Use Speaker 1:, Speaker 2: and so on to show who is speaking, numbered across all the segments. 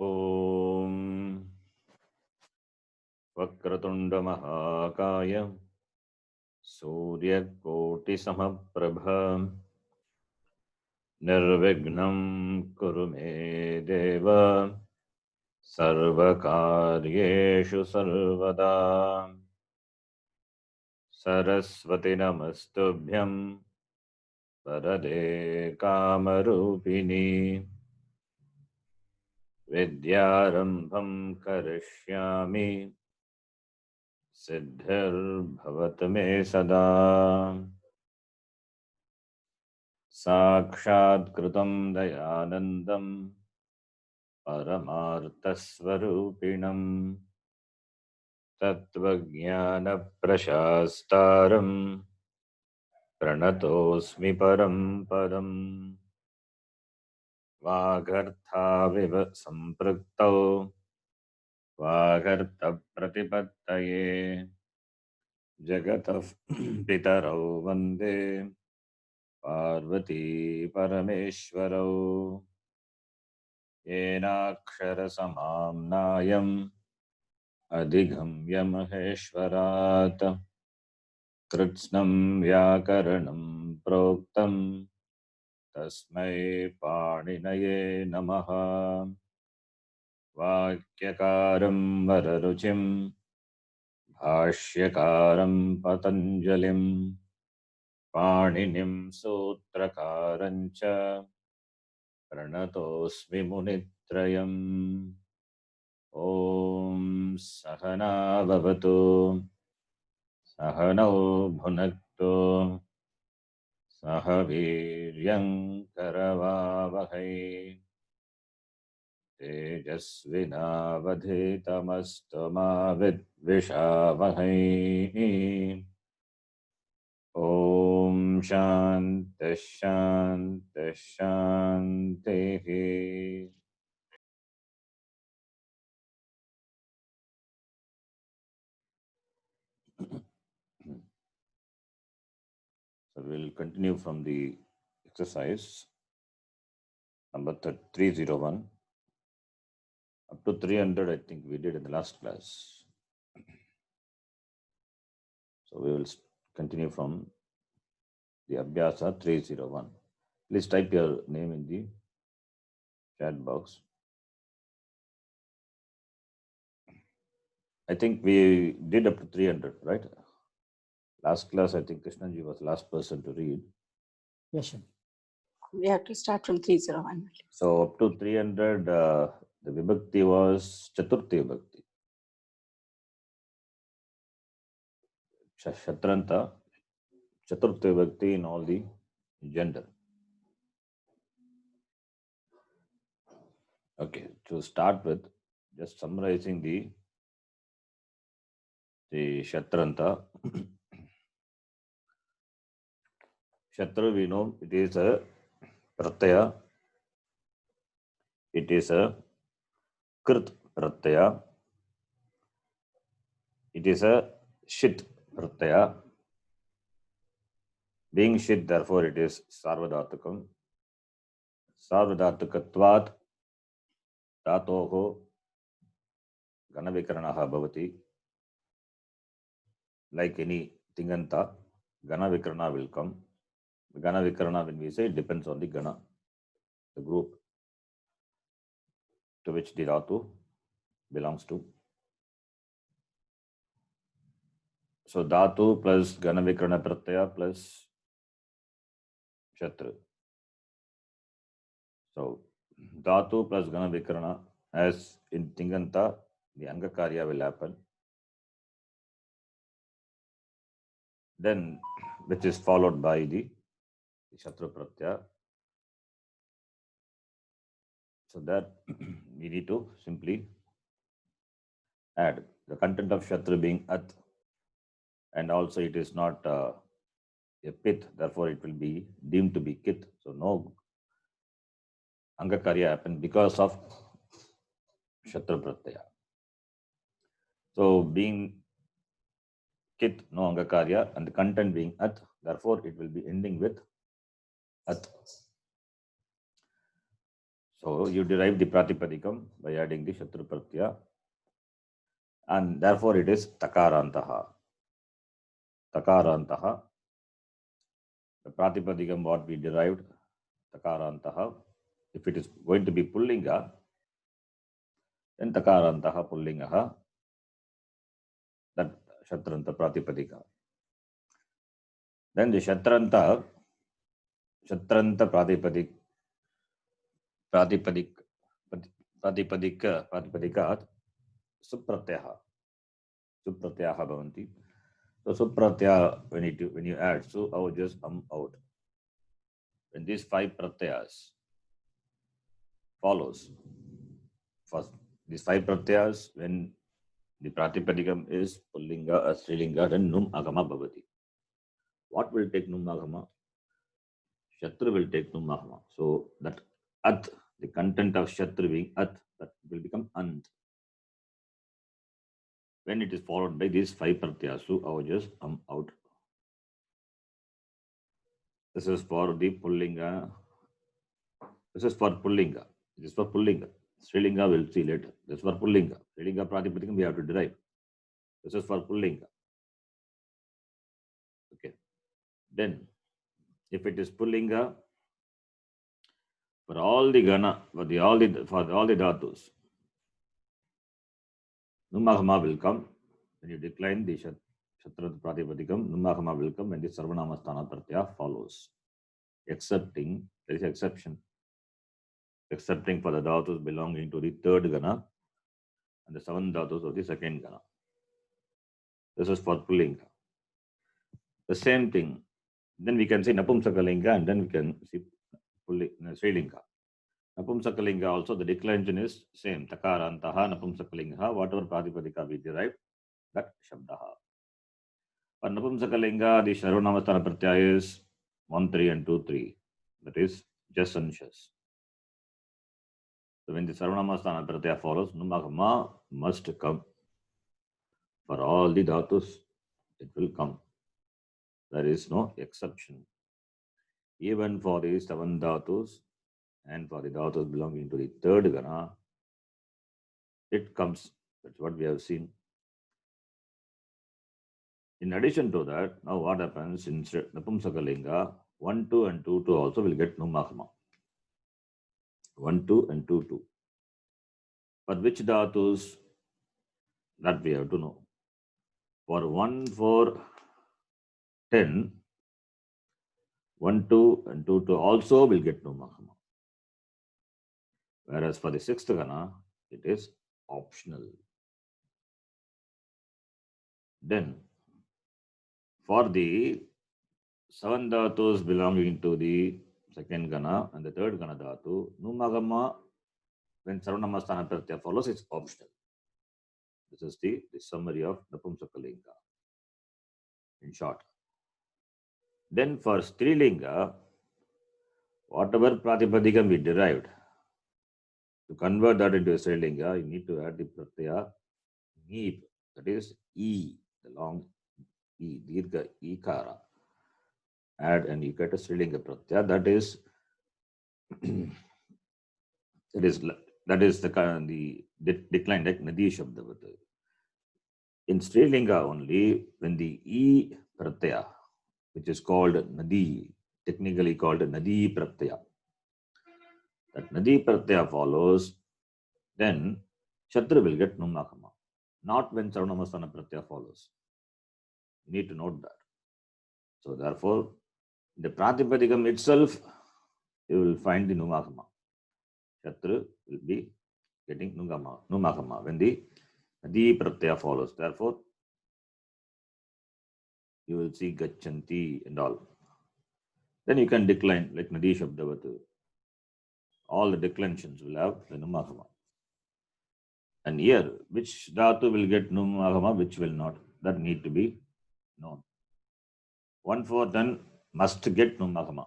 Speaker 1: ॐ वक्रतुंड महाकाय सूर्यकोटिसमप्रभ निर्विघ्नं कुरु मे देव सर्वकार्येषु सर्वदा। सरस्वती नमस्तुभ्यं वरदे कामरूपिणी विद्यारम्भं करिष्यामि सिद्धिर्भवतु मे सदा। साक्षात्कृतं दयानन्दं परमार्थस्वरूपिणं तत्त्वज्ञानप्रशास्तारं प्रणतोऽस्मि परं परम्। वागर्थाविव सम्पृक्तौ वागर्थप्रतिपत्तये जगतः पितरौ वन्दे पार्वती परमेश्वरौ। येनाक्षरसमाम्नायम् अधिगम्य महेश्वरात् कृत्स्नं व्याकरणं प्रोक्तं तस्मै पाणिनये नमः। वाक्यकारं वररुचिं भाष्यकारं पतञ्जलिं पाणिनिं सूत्रकारं च प्रणतोऽस्मि मुनित्रयम्। ॐ सहना भवतु सहनौ भुनक्तु सह वीर्यं करवावहै तेजस्विनावधीतमस्तु मा विद्विषावहै। ॐ शान्तिः शान्तिः शान्तिः। So we'll continue from the exercise number 301 up to 300. I think we did in the last class. So we will continue from the Abhyasa 301. Please type your name in the chat box. I think we did up to 300, right? Last class, I think Krishnanji was the last person to read.
Speaker 2: Yes, sir.
Speaker 3: We have to start from 301.
Speaker 1: So up to 300, the Vibhakti was Chaturthi Vibhakti. Shatranta, Chaturthi Vibhakti in all the gender. Okay, to start with, just summarizing the Shatranta. Shatra, we know it is a Pratyaya, it is a Krit Pratyaya, it is a Shit Pratyaya. Being Shit, therefore it is Sarvadhatukam. Sarvadhatukatvat Dhatoho Ganavikaranaha Bhavati. Like any Tinganta, Ganavikarana will come. Ganavikarana, when we say, it depends on the Gana, the group to which the Dhatu belongs to. So Dhatu plus Ganavikarana Pratyaya plus Shatra. So Dhatu plus Ganavikarana, as in Tinganta, the Angakarya will happen. Then, which is followed by the Shatra Pratyaya. So that we need to simply add the content of Shatra being At, and also it is not a Pit, therefore it will be deemed to be Kit. So no Angakarya happen because of Shatra Pratyaya. So being Kit, no Angakarya, and the content being At, therefore it will be ending with At. So you derive the Pratipadikam by adding the Shatru Pratyaya, and therefore it is Takarantaha. Takarantaha. The Pratipadikam what we derived, Takarantaha. If it is going to be Pullinga, then Takarantaha Pullingaha, that Shatranta Pratipadika. Then the Shatranta Pratipadikat Supratyaha. Supratyaha bhavanti. So Supratyaha, when you add, so out just out. When these 5 pratyas follows, first these 5 pratyas, when the Pratipadikam is Pullinga or Strilinga, then Num Agama bhavati. What will take Num Agama? Shatru will take Num Agama. So that At, the content of Shatru being At, that will become Ant. When it is followed by these 5 pratyas, so I just out. This is for the Pullinga. This is for Pullinga. This is for Pullinga. Strilinga we'll see later. This is for Pullinga. Strilinga Pratipadikam we have to derive. This is for Pullinga. Okay. Then, if it is Pullinga, for all the Gana, for all the Dhatus, Numagama will come. When you decline the Shatrat Pratipadikam, Numagama will come when the Sarvanama Sthana Pratyaya follows. Excepting, there is an exception. Excepting for the Dhatus belonging to the 3rd Gana and the 7 Dhatus of the 2nd Gana. This is for Pullinga. The same thing. Then we can say Napumsakalinga and then we can see Srilinga. Napumsakalinga also, the declension is same. Takarantaha, Napumsakalinga, whatever Pratipadika we derive, that Shabdaha. For Napumsakalinga, the Sarvanamasthana Pratyaya is 1, 3 and 2, 3. That is just and shas. So when the Sarvanamasthana Pratyaya follows, Numagama must come. For all the Dhatus, it will come. There is no exception. Even for the 7 Dhatus and for the Dhatus belonging to the 3rd Gana, it comes. That's what we have seen. In addition to that, now what happens in Napumsakalinga, 1, 2 and 2, 2 also will get Numagama. 1, 2 and 2, 2. For which Dhatus? That we have to know. For 1, 4, 10, 1, 2 and 2, 2 also will get Numagama. Whereas for the 6th Gana, it is optional. Then, for the 7 Dhatus belonging to the 2nd Gana and the 3rd Gana Dhatu, Numagama, when Sarvanamasthana Pratyaya follows, it's optional. This is the summary of Napumsakalinga, in short. Then for Strilinga, whatever Pratipadikam we derived, to convert that into a Strilinga, you need to add the Pratyaya Neep, that is E, the long E, Dirgha Ikara. Add and you get a Strilinga Pratyaya, that is the decline like Nadi Shabdavata. In Strilinga only, when the E Pratyaya, which is called Nadi, technically called Nadi Pratyaya, that Nadi Pratyaya follows, then Shatru will get Numagama. Not when Sarvanamasthana Pratyaya follows. You need to note that. So therefore, the Pratipadikam itself, you will find the Numagama. Shatru will be getting Numagama when the Nadi Pratyaya follows. Therefore, you will see Gachanti and all. Then you can decline like Nadi Shabdavatu. All the declensions will have the Numagama. And here, which Dhatu will get Numagama, which will not, that need to be known. 1, 4, 10 must get Numagama.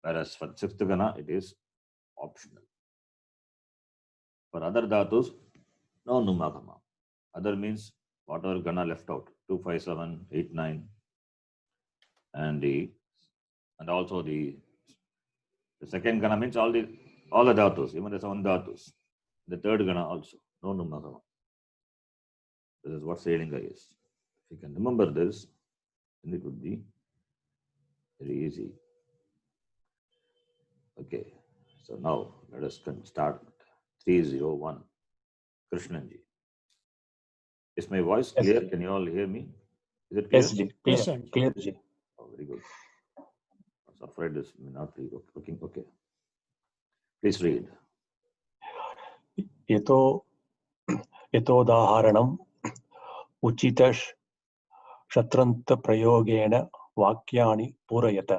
Speaker 1: Whereas for 6th Gana, it is optional. For other Dhatus, no Numagama. Other means whatever Gana left out, 2, 5, 7, 8, 9, and also the 2nd Gana means all the All the dhatus, even the 7 dhatus. The third gana also. No numagama. This is what Srilinga is. If you can remember this, then it would be very easy. Okay. So now let us start 301. Krishnanji. Is my voice
Speaker 2: Yes,
Speaker 1: clear?
Speaker 2: Ji.
Speaker 1: Can you all hear me? Is it clear?
Speaker 2: Yes, Ji. Clear,
Speaker 4: Yes, sir.
Speaker 2: clear, Ji.
Speaker 1: Oh, very good. I was afraid this may not be working. Okay. Please read.
Speaker 2: यतोदाहरणम् उचित शत्रन्तप्रयोगेण वाक्यानि पूरयत.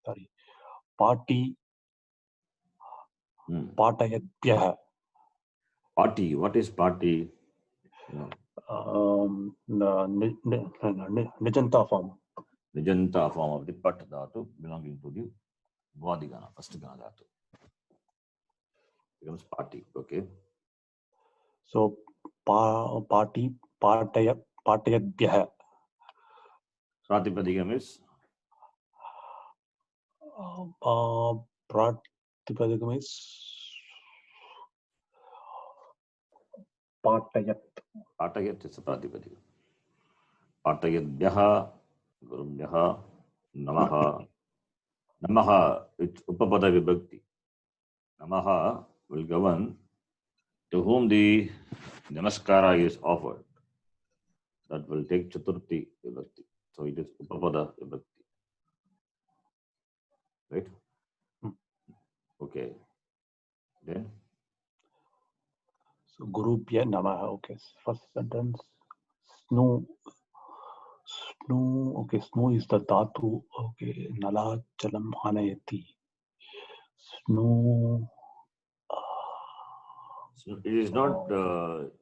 Speaker 2: Sorry. पाठयद्भ्यः.
Speaker 1: Party. What is party? No.
Speaker 2: Nijanta form.
Speaker 1: Nijanta form of the pat dhatu belonging to the Vadigana, first gana dhatu. Becomes party. Okay.
Speaker 2: So पाठयद्भ्यः.
Speaker 1: Pratipadikam is
Speaker 2: प्रातिपदिकम् is पाठयत्.
Speaker 1: Patayat is a Pratipadikam. Patayadbhyaha, Gurubhyaha, Namaha. Namaha, it's Upapada Vibhakti. Namaha will govern to whom the Namaskara is offered. That will take Chaturthi Vibhakti. So it is Upapada Vibhakti. Right? Okay. Then?
Speaker 2: So Gurubhya Namaha. Okay. First sentence. Snu. Okay. Snu is the dhatu. Okay. Nala Jalam Anayati. Snu.
Speaker 1: So it is not, it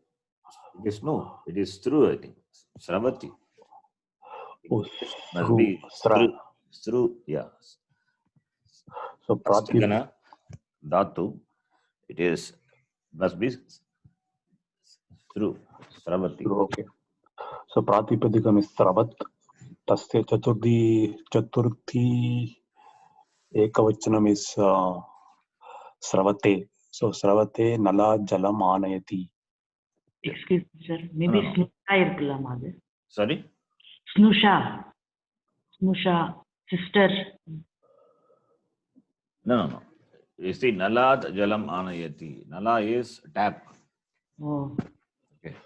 Speaker 1: is no, it is through, I think. Sravati.
Speaker 2: Oh,
Speaker 1: Must be through, yeah.
Speaker 2: So
Speaker 1: First
Speaker 2: Pratip.
Speaker 1: gana, dhatu, it is, must be through, Sravati.
Speaker 2: Okay. So Pratipadikam is Sravat. Tasya Chaturthi Ekavachanam is Sravate. So Sravate Nala Jalam Anayati.
Speaker 4: Excuse me, sir. Maybe
Speaker 1: No.
Speaker 4: Snusha irukkalam adu.
Speaker 1: Sorry?
Speaker 4: Snusha, sister.
Speaker 1: No. You see, Nalat Jalam Anayati. Nala is tap.
Speaker 4: Oh,
Speaker 1: Okay.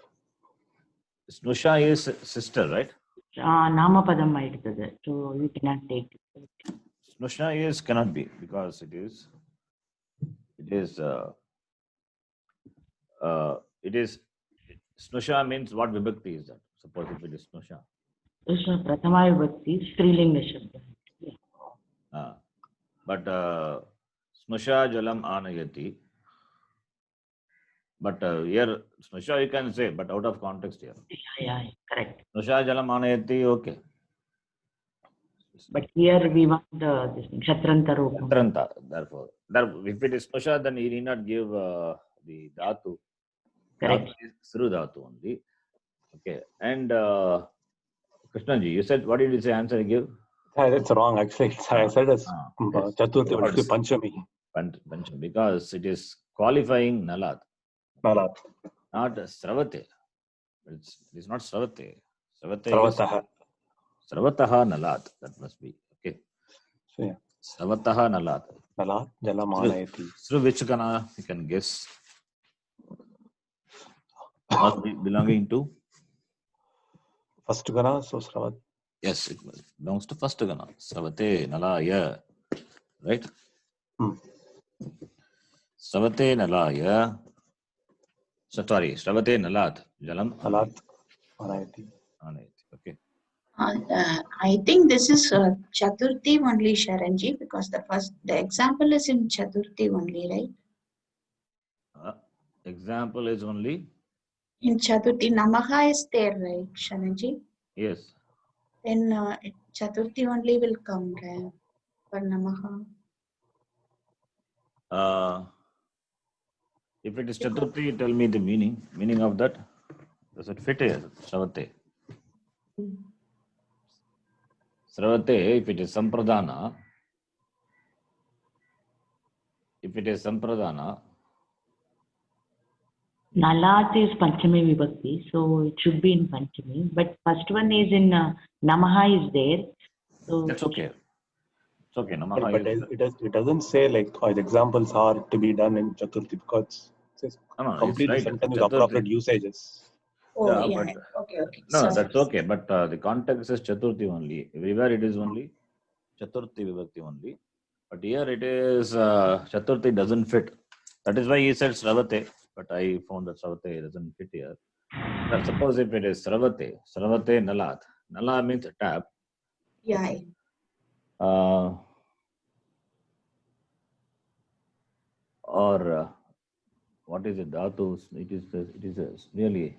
Speaker 1: Snusha is sister, right?
Speaker 4: Namapadam aidutadu. So you cannot take it.
Speaker 1: Snusha is cannot be because it is Snusha means what vibhakti is that? Suppose if it is Snusha.
Speaker 4: So Prathama Vibhakti, Strilinga Shabda.
Speaker 1: But Snusha Jalam Anayati. But here Snusha you can say, but out of context here.
Speaker 4: Yeah, correct.
Speaker 1: Snusha Jalam Anayati, okay.
Speaker 4: But here we want this thing, Shatranta Rupam.
Speaker 1: Shatranta, therefore. If it is Snusha, then he need not give the dhatu.
Speaker 4: Correct.
Speaker 1: Dhatu is through dhatu only. Okay. And Krishnanji, you said, what did you say answer you give?
Speaker 2: That's wrong actually. I said it's
Speaker 1: Yes.
Speaker 2: Chaturthi,
Speaker 1: What
Speaker 2: but it's
Speaker 1: is-
Speaker 2: Panchami.
Speaker 1: Pancham, because it is qualifying Nalat,
Speaker 2: Nalat.
Speaker 1: not Sravate. It is not Sravate. Sravate is
Speaker 2: Sravataha.
Speaker 1: Sravataha Nalat. That must be. Okay.
Speaker 2: So yeah.
Speaker 1: Sravataha Nalat.
Speaker 2: Nalat Jalam Anayati.
Speaker 1: Through which gana you can guess? Must be belonging to?
Speaker 2: First Gana, so Sravat.
Speaker 1: Yes, it belongs to first gana. Sravate Nalaya. Right? Sravate Nalaya. So sorry, Sravate Nalat. Jalam
Speaker 2: Nalat Anayati.
Speaker 1: Anayati. Okay.
Speaker 5: I think this is Chaturthi only, Sharanji, because the example is in Chaturthi only, right?
Speaker 1: Example is only?
Speaker 5: In Chaturthi, Namaha is there, right, Sharanji?
Speaker 1: Yes.
Speaker 5: Then Chaturthi only will come, right, for Namaha.
Speaker 1: If it is Chaturthi, tell me the meaning of that. Does it fit here? Sravate. Sravate, if it is Sampradana, if it is Sampradana,
Speaker 4: Nalat is Panchami Vibhakti, so it should be in Panchami. But first one is in Namaha is there. So
Speaker 1: that's okay. It's okay. Namaha
Speaker 2: But
Speaker 1: is.
Speaker 2: it doesn't say like the examples are to be done in Chaturthi, because it says
Speaker 1: No, it's
Speaker 2: complete the
Speaker 1: right.
Speaker 2: sentence with
Speaker 1: Chaturthi.
Speaker 2: appropriate usages.
Speaker 5: Oh,
Speaker 1: Yeah,
Speaker 5: yeah.
Speaker 1: but
Speaker 5: Okay, okay.
Speaker 1: no,
Speaker 5: Sorry.
Speaker 1: that's okay. But the context is Chaturthi only. Everywhere it is only Chaturthi Vibhakti only. But here it is Chaturthi doesn't fit. That is why he said Sravate. But I found that Sravate doesn't fit here. But suppose if it is Sravate Nalat. Nala means tap.
Speaker 5: Yeah.
Speaker 1: Or what is it? Dhatu. It is really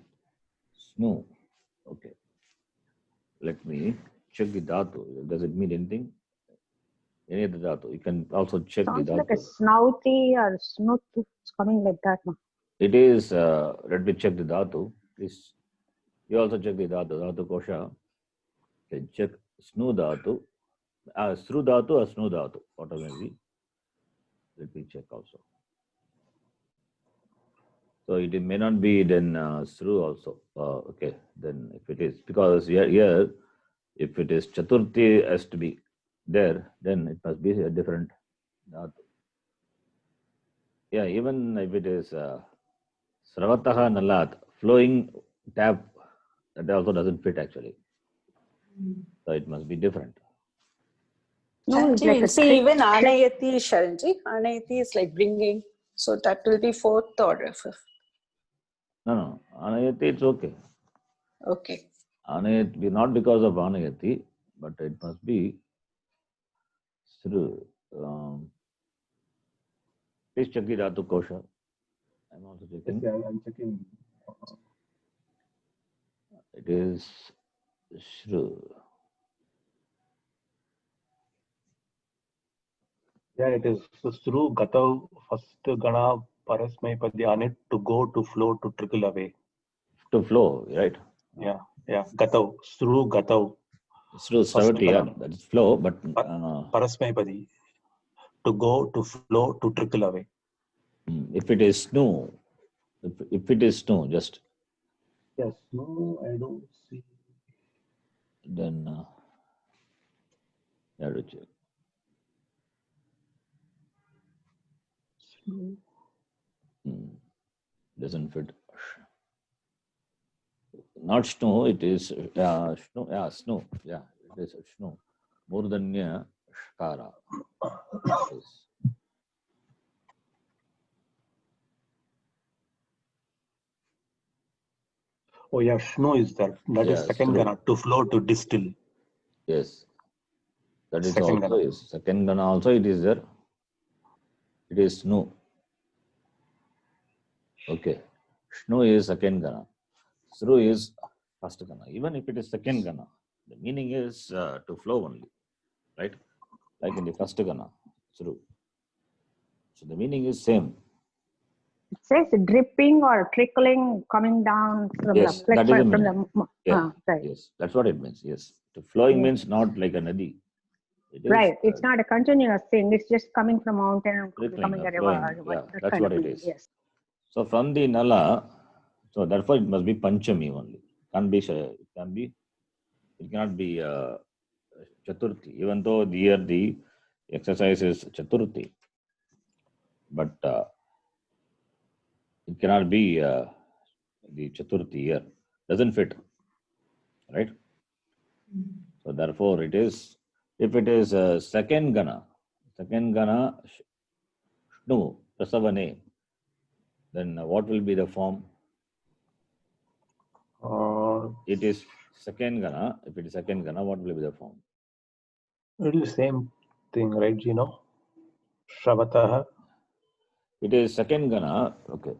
Speaker 1: snow. Okay. Let me check the dhatu. Does it mean anything? Any of the dhatu. You can also check the
Speaker 6: Sounds like a
Speaker 1: dhatu.
Speaker 6: snouty or snoot. It's coming like that. No?
Speaker 1: It is, let me check the dhatu. Please. You also check the dhatu. Dhatu kosha. Okay, check snu dhatu. Sru dhatu or snu dhatu. Whatever may be. Let me check also. So it may not be then sru also. Okay, then if it is, because here if it is Chaturthi has to be there, then it must be a different dhatu. Yeah, even if it is Sravataha Nalat, flowing tap, that also doesn't fit actually. So it must be different.
Speaker 6: No, it's like
Speaker 3: Sharanji,
Speaker 6: a
Speaker 3: see,
Speaker 6: trick.
Speaker 3: even Anayati, Sharanji, Anayati is like bringing, so that will be fourth or fifth.
Speaker 1: No. Anayati, it's okay.
Speaker 3: Okay.
Speaker 1: Anayati, not because of Anayati, but it must be Sru. Please check the Dhatu Kosha. I'm also checking.
Speaker 2: Yeah, I'm checking.
Speaker 1: It is Shru.
Speaker 2: Yeah, it is. So through Gatav, first Gana Parasmay Padyanit, to go, to flow, to trickle away.
Speaker 1: To flow, right?
Speaker 2: Yeah. Gatav, through Gatav.
Speaker 1: Shru Savati, yeah,
Speaker 2: Gana.
Speaker 1: that is flow, but
Speaker 2: Parasmay Padi, to go, to flow, to trickle away.
Speaker 1: if it is snow, if it is snow, just
Speaker 2: Yes, no, I don't see.
Speaker 1: then you have to check. Doesn't fit. Not snow, it is snow. Yeah, snow. Yeah, it is snow. Murdanya Shkara. Yes.
Speaker 2: Oh yeah, Shno is there. That is
Speaker 1: Yeah,
Speaker 2: second
Speaker 1: Shno.
Speaker 2: Gana, to flow, to distill.
Speaker 1: Yes. That is
Speaker 2: Second
Speaker 1: also
Speaker 2: Gana.
Speaker 1: is. Second Gana also it is there. It is snow. Okay. Shno is second Gana. Sru is first Gana. Even if it is second Gana, the meaning is to flow only. Right? Like in the first Gana, Sru. So the meaning is same.
Speaker 6: It says dripping or trickling coming down from
Speaker 1: Yes,
Speaker 6: the, like
Speaker 1: that is the
Speaker 6: from
Speaker 1: meaning.
Speaker 6: the,
Speaker 1: Yeah.
Speaker 6: right.
Speaker 1: Yes, that's what it means. Yes. To flowing
Speaker 6: Yes.
Speaker 1: means not like a nadi. It is
Speaker 6: Right. It's not a continuous thing. It's just coming from mountain and
Speaker 1: trickling
Speaker 6: becoming
Speaker 1: or
Speaker 6: a river.
Speaker 1: flowing. Yeah,
Speaker 6: That
Speaker 1: that's
Speaker 6: kind
Speaker 1: what
Speaker 6: of
Speaker 1: it
Speaker 6: meaning.
Speaker 1: is.
Speaker 6: Yes.
Speaker 1: So from the Nala, so therefore it must be Panchami only. It cannot be Chaturthi. Even though here the exercise is Chaturthi, but it cannot be the Chaturthi here. Doesn't fit, right? So therefore it is, if it is second Gana, Shnu, Prasavane, then what will be the form? It is second Gana. If it is second Gana, what will be the form?
Speaker 2: It is the same thing, right, Gino? Shravataha.
Speaker 1: It is second Gana. Okay.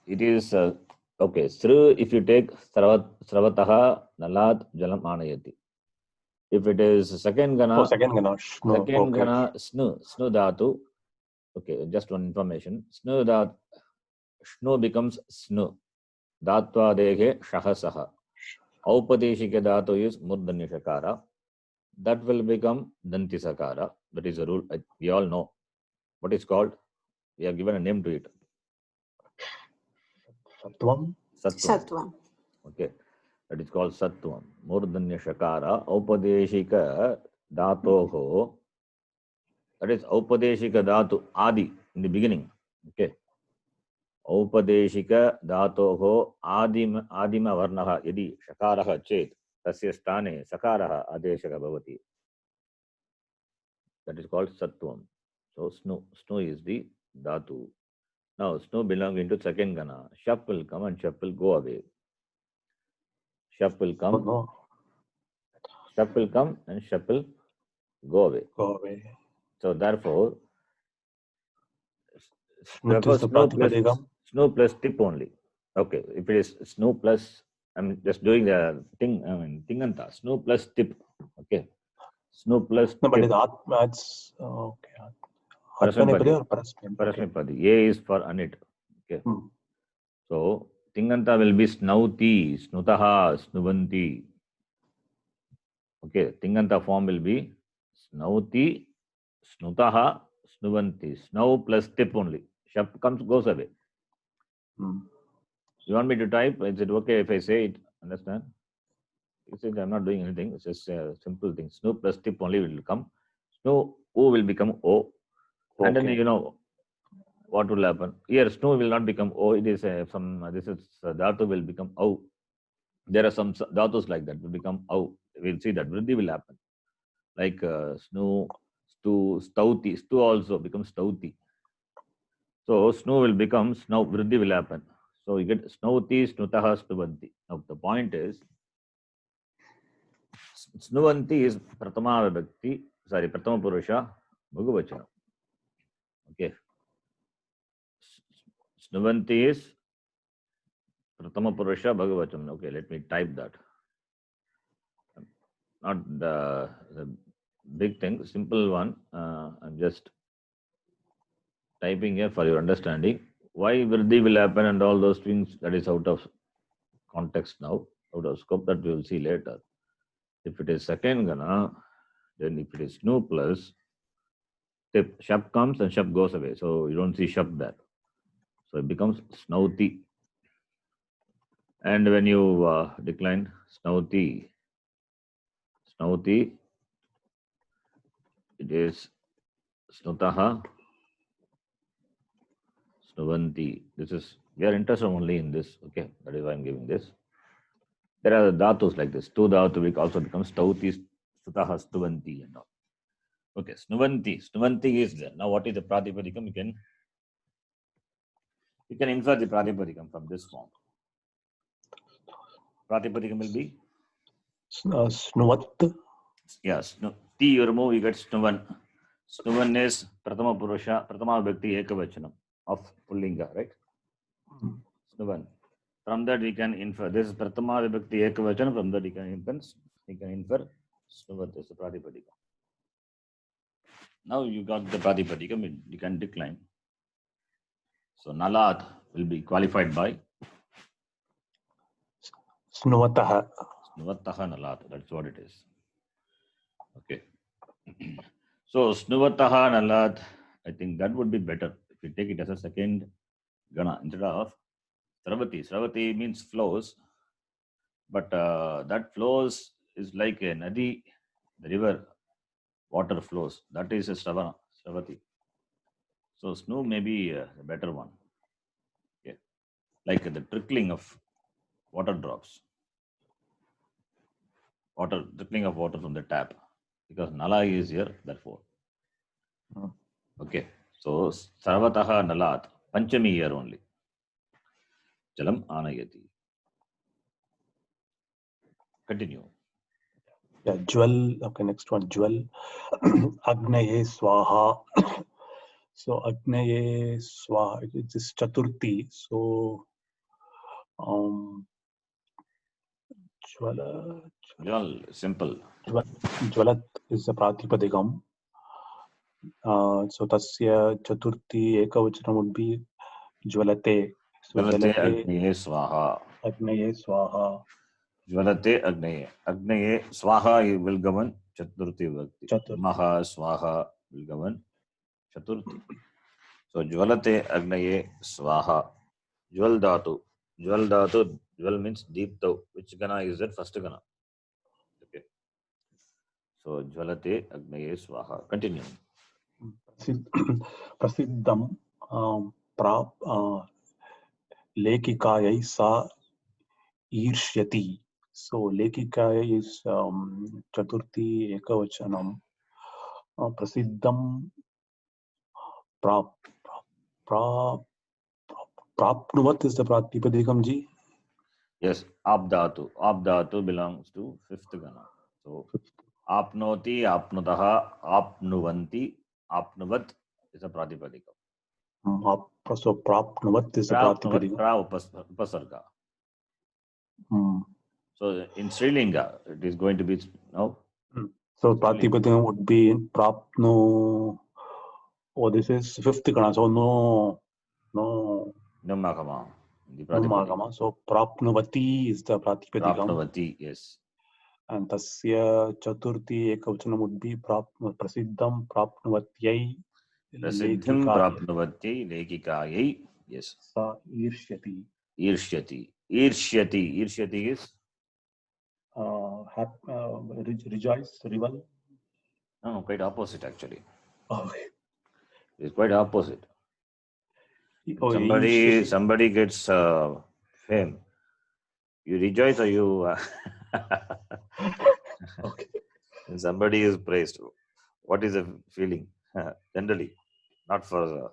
Speaker 1: It is, okay. Sru, if you take Sravataha, Nalat, Jalam, Anayati. If it is second Gana,
Speaker 2: Oh, second Gana. Shno.
Speaker 1: second
Speaker 2: Okay.
Speaker 1: Gana, Snu Dhatu. Okay, just one information. Snu Dhatu, Shnu becomes Snu. Dhatva Deghe Shahasaha. Aupadeshika Dhatu is Murdanya Shakara. That will become Danti Sakara. That is a rule we all know. What is called? We have given a name to it.
Speaker 2: Sattvam.
Speaker 1: Sattvam.
Speaker 3: Sattvam.
Speaker 1: Okay. That is called Sattvam. Murdanya Shakara. Aupadeshika Dhatoho. That is Aupadeshika Dhatu Adi in the beginning. Okay. Aupadeshika Dhatoho Adima Varnaha Yadi Shakaraha Chet Tasya Stane Sakaraha Adeshaka Bhavati. That is called Sattvam. So Snu is the Dhatu. Now Snu belongs into second Gana. Shap will come and Shap will go away. Shap will come.
Speaker 2: Oh, no.
Speaker 1: Shap will come and Shap will go away.
Speaker 2: Go away.
Speaker 1: So therefore,
Speaker 2: Snut is the Pratipadikam.
Speaker 1: Snu plus tip only. Okay, if it is Snu plus, I'm just doing the thing, Tinganta, Snu plus tip. Okay. Snu plus
Speaker 2: No, but
Speaker 1: tip.
Speaker 2: it's okay. Atmanepadi or Parasmepadi?
Speaker 1: Parasmepadi. A is for Anit. Okay. So Tinganta will be Snauti, Snutaha, Snuvanti. Okay, Tinganta form will be Snauti, Snutaha, Snuvanti. Snau plus tip only. Shap comes, goes away. You want me to type? Is it okay if I say it? Understand? You said I'm not doing anything. It's just a simple thing. Snu plus tip only will come. Snu, O will become O.
Speaker 2: Okay.
Speaker 1: And then you know what will happen. Here, Snu will not become O. It is this is Dhatu will become O. There are some Dhatus like that will become O. We'll see that. Vriddhi will happen. Like Snu, Stu, Stauti. Stu also becomes Stauti. So Snu will become Snau. Vriddhi will happen. So you get Snauti, Snutaha, Snuvanti. Now the point is, Snuvanti is Pratama Vibhakti, Pratama Purusha, Bhagavachanam. Okay. Snuvanti is Pratama Purusha, Bhagavachanam. Okay, let me type that. Not the big thing, simple one. I'm just typing here for your understanding. Why Vriddhi will happen and all those things, that is out of context now, out of scope, that we will see later. If it is second Gana, then if it is Snu plus tip, Shap comes and Shap goes away. So you don't see Shap there. So it becomes Snauti. And when you decline Snauti, it is Snutaha, Snuvanti. This is, we are interested only in this. Okay, that is why I'm giving this. There are dhatus like this. Two dhatu also becomes Stauti, Stutaha, Stuvanti and all. Okay, Snuvanti. Snuvanti is there. Now what is the Pratipadikam? You can infer the Pratipadikam from this form. Pratipadikam will be?
Speaker 2: Snuvat.
Speaker 1: Yes. T you remove, you get Snuvan. Snuvan is Pratama Purusha, Pratama Vibhakti Ekavachanam of Pullinga, right? Snuvan. From that we can infer. This is Pratama Vibhakti Ekavachanam. From that we can infer Snuvat is the Pratipadikam. Now you got the Pratipadikam, you can decline. So Nalat will be qualified by
Speaker 2: Snuvataha.
Speaker 1: Snuvataha Nalat. That's what it is. Okay. So Snuvataha Nalat, I think that would be better if you take it as a second Gana instead of Sravati. Sravati means flows, but that flows is like a Nadi, the river, water flows. That is a Sravati. So Snu may be a better one. Okay. Like the trickling of water drops. Trickling of water from the tap. Because Nala is here, therefore. Okay. So Sarvataha Nalat. Panchami here only. Jalam Anayati. Continue.
Speaker 2: Yeah, Jwal. Okay, next one. Jwal. Agnaye Swaha. So Agnaye Swaha. It is Chaturthi. So
Speaker 1: Jwal, simple.
Speaker 2: Jwalat is the Pratipadikam. So Tasya Chaturthi Ekavachanam would be Jwalate. So
Speaker 1: Jwalate Agnaye Swaha.
Speaker 2: Agnaye Swaha.
Speaker 1: Jwalate Agnaye. Agnaye Swaha will govern Chaturthi Vibhakti. Maha Swaha will govern Chaturthi. So jvalate agnaye swaha. Jwal dhatu. Jwal means deepto. Which gana is that? First gana. Okay. So jvalate agnaye swaha. Continue.
Speaker 2: प्रसिद्धं लेखिकायै सा ईर्ष्यति. So lekikaya is chaturthi ekavachanam. Prasiddham prapnuvat is the pratipadikam ji.
Speaker 1: Yes, Abdhatu belongs to fifth gana. So apnoti, apnutaha, apnuvanti, apnuvat is a pratipadikam.
Speaker 2: So prapnuvat is the pratipadikam.
Speaker 1: Pra upasarga. So in Sri Lanka, it is going to be no.
Speaker 2: So pratipadikam would be in prapno. Oh, this is fifth gana. So no.
Speaker 1: Namagama.
Speaker 2: Numagama. So prapnavati is the pratipadikam.
Speaker 1: Prapnavati, yes.
Speaker 2: And tasya chaturthi ekavachanam would be prasiddham prapnavatyai
Speaker 1: Prasiddhim prapnavati lekikayai. Yes.
Speaker 2: sa irshyati.
Speaker 1: Irshyati is
Speaker 2: rejoice, revel.
Speaker 1: no, quite opposite actually.
Speaker 2: Okay.
Speaker 1: It's quite opposite.
Speaker 2: Oh,
Speaker 1: Somebody gets fame. You rejoice or you
Speaker 2: okay.
Speaker 1: somebody is praised. What is the feeling? Generally, not for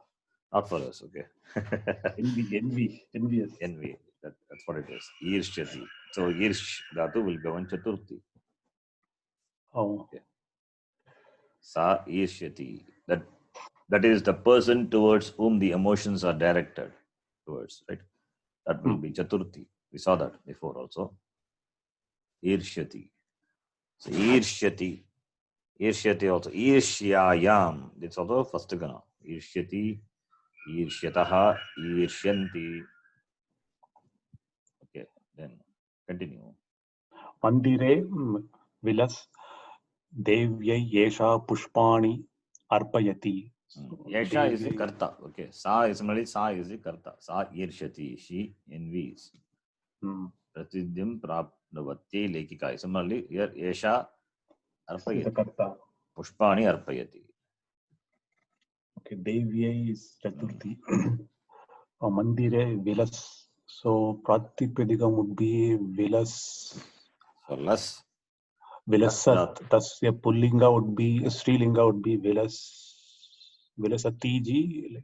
Speaker 1: us. Okay.
Speaker 2: Envious.
Speaker 1: Envy. That's what it is. Irshyati. So irsh dhatu will govern chaturthi.
Speaker 2: Oh.
Speaker 1: Okay. Sa irshyati. That is the person towards whom the emotions are directed towards, right? That will be chaturthi. We saw that before also. Irshyati. So irshyati also. Irshyayam. It's also first gana. Irshyati, irshyataha, irshyanti. Okay, then continue.
Speaker 2: Mandire vilas devyai yesha pushpani arpayati.
Speaker 1: Yesha is the karta. Okay. Sa is the karta. Sa irshyati. She envies. Prasiddhim prapnavati lekika. Similarly, here Yesha arpayati. Pushpani arpayati.
Speaker 2: Okay, Devyai is chaturthi. Mandire vilas. So pratipadikam would be vilas.
Speaker 1: So las.
Speaker 2: Vilasat. Tasya pullinga would be Srilinga would be vilasati ji.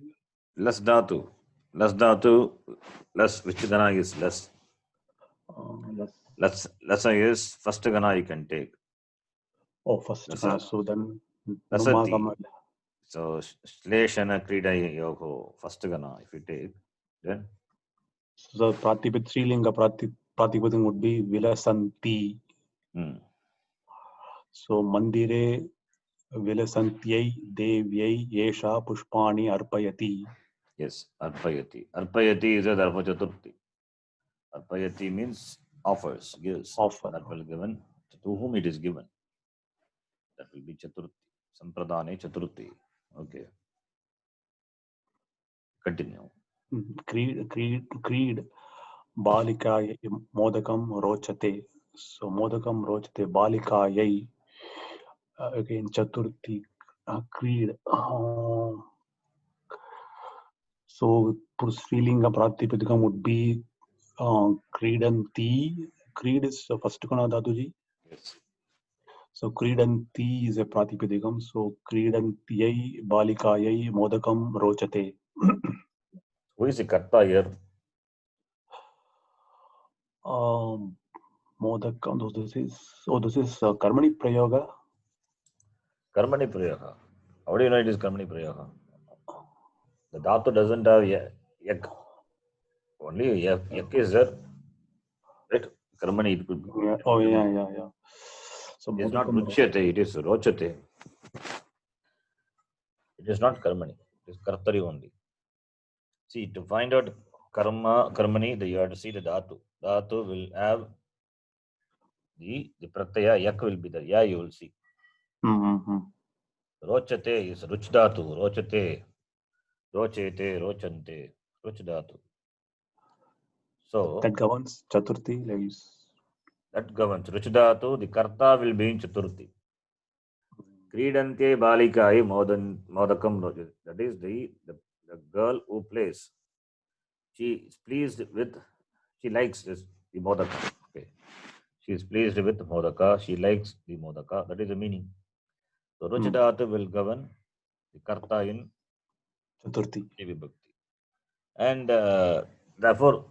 Speaker 1: Las dhatu. Las which gana is less? Lasa is first gana you can take.
Speaker 2: Oh, first gana. So then
Speaker 1: Lasati. So shleshana krida yoho first gana if you take then.
Speaker 2: So pratipad Srilinga pratipadam would be vilasanti. So mandire vilasantyai devyai yesha pushpani arpayati.
Speaker 1: Yes, arpayati. Arpayati is a dharma chaturthi. Arpayati means offers, gives.
Speaker 2: Offer.
Speaker 1: That will be given to whom it is given. That will be chaturthi. Sampradane chaturthi. Okay. Continue.
Speaker 2: Creed. Balikaya modakam rochate. So modakam rochate balikayai. Again chaturthi. Creed. So Srilinga pratipadikam would be Creedanti. Creed is first gana dhatuji.
Speaker 1: Yes.
Speaker 2: So Creedanti is a pratipadikam. So Creedantiyai balikayai modakam rochate.
Speaker 1: Who is the karta here?
Speaker 2: Modakam. This is Karmani Prayoga.
Speaker 1: Karmani prayoga. How do you know it is Karmani prayoga? The dhatu doesn't have yak. Only yak is there. Right? Karmani it could be.
Speaker 2: Yeah. Oh yeah. So
Speaker 1: it is not ruchyate, it is rochate. It is not karmani. It is kartari only. See, to find out karmani, you have to see the dhatu. Dhatu will have the pratyaya, yak will be there. Yeah, you will see. Rochate is ruch dhatu. Rochate. Rochete, rochante, roch dhatu. So
Speaker 2: That governs Chaturthi. Like,
Speaker 1: that governs. Roch dhatu, the karta will be in Chaturthi. Kridante balikai modakam rochate. That is the girl who plays. She is pleased with, she likes this, the modaka. Okay. She is pleased with modaka. She likes the modaka. That is the meaning. So roch dhatu will govern the karta in
Speaker 2: Chaturthi.
Speaker 1: Vibhakti. And therefore,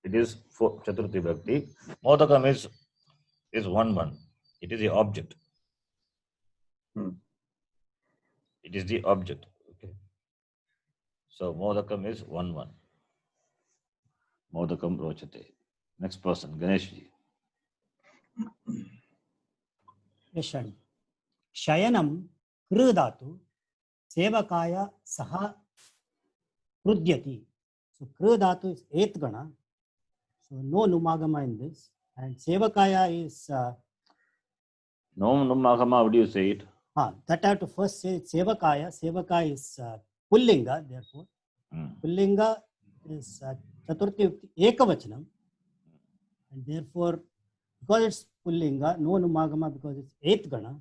Speaker 1: it is for Chaturthi Bhakti. Modakam is 1-1. It is the object. It is the object. Okay. So Modakam is 1-1. Modakam rochate. Next person, Ganesh ji.
Speaker 7: Yashani. Shayanam krudatu sevakaya saha krudyati. So krudatu is 8th gana. So no numagama in this. And sevakaya is
Speaker 1: No Numagama, how do you say it?
Speaker 7: that I have to first say sevakaya. Sevakaya is pullinga, therefore. Pullinga is Chaturthi Ekavachanam. And therefore, because it's pullinga, no numagama because it's 8th gana.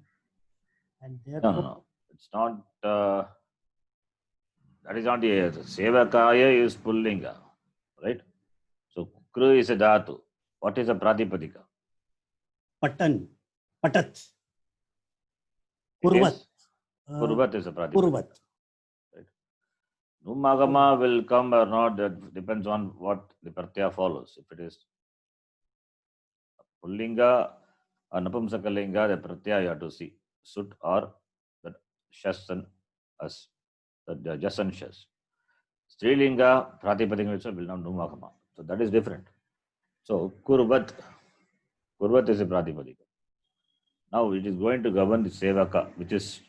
Speaker 7: And therefore,
Speaker 1: No. It's not. That is not the Sevakaya is pullinga, right? So Kru is a dhatu. What is a pratipadika?
Speaker 7: Patan, Patat,
Speaker 1: It
Speaker 7: Kurvat.
Speaker 1: is- Kurvat is a pratipadika.
Speaker 7: Kurvat.
Speaker 1: Right. Numagama will come or not, that depends on what the pratyaya follows. If it is pullinga or napumsakalinga, the pratyaya you have to see. Sut or that shas and as. That jas and shas. Strilinga, pratipadika itself will not numagama. So that is different. So kurvat is a pratipadika. Now it is going to govern the sevaka, which is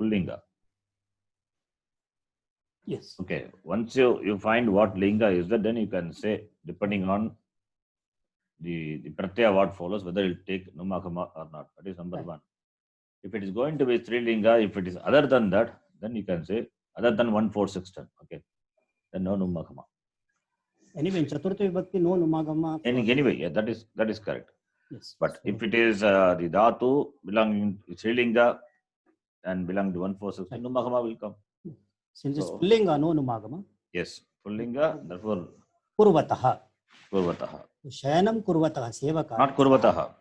Speaker 1: pullinga.
Speaker 7: Yes.
Speaker 1: Okay, once you find what linga is that, then you can say, depending on the pratyaya what follows, whether it will take numagama or not. That is number
Speaker 7: Right.
Speaker 1: 1. If it is going to be strilinga, if it is other than that, then you can say other than 1, 4, 6, 10. Okay, then no numagama.
Speaker 7: Anyway, in Chaturthi Vibhakti, no numagama.
Speaker 1: Anyway, yeah, that is correct.
Speaker 7: Yes.
Speaker 1: But
Speaker 7: So,
Speaker 1: if it is the dhatu belonging to strilinga and belonging to 1, 4, 6, 10, numagama will come.
Speaker 7: since it's
Speaker 1: so-
Speaker 7: pullinga, no numagama.
Speaker 1: Yes, pullinga, therefore
Speaker 7: Kurvataha.
Speaker 1: kurvataha.
Speaker 7: So, Shayanam kurvataha, sevaka.
Speaker 1: Not kurvataha.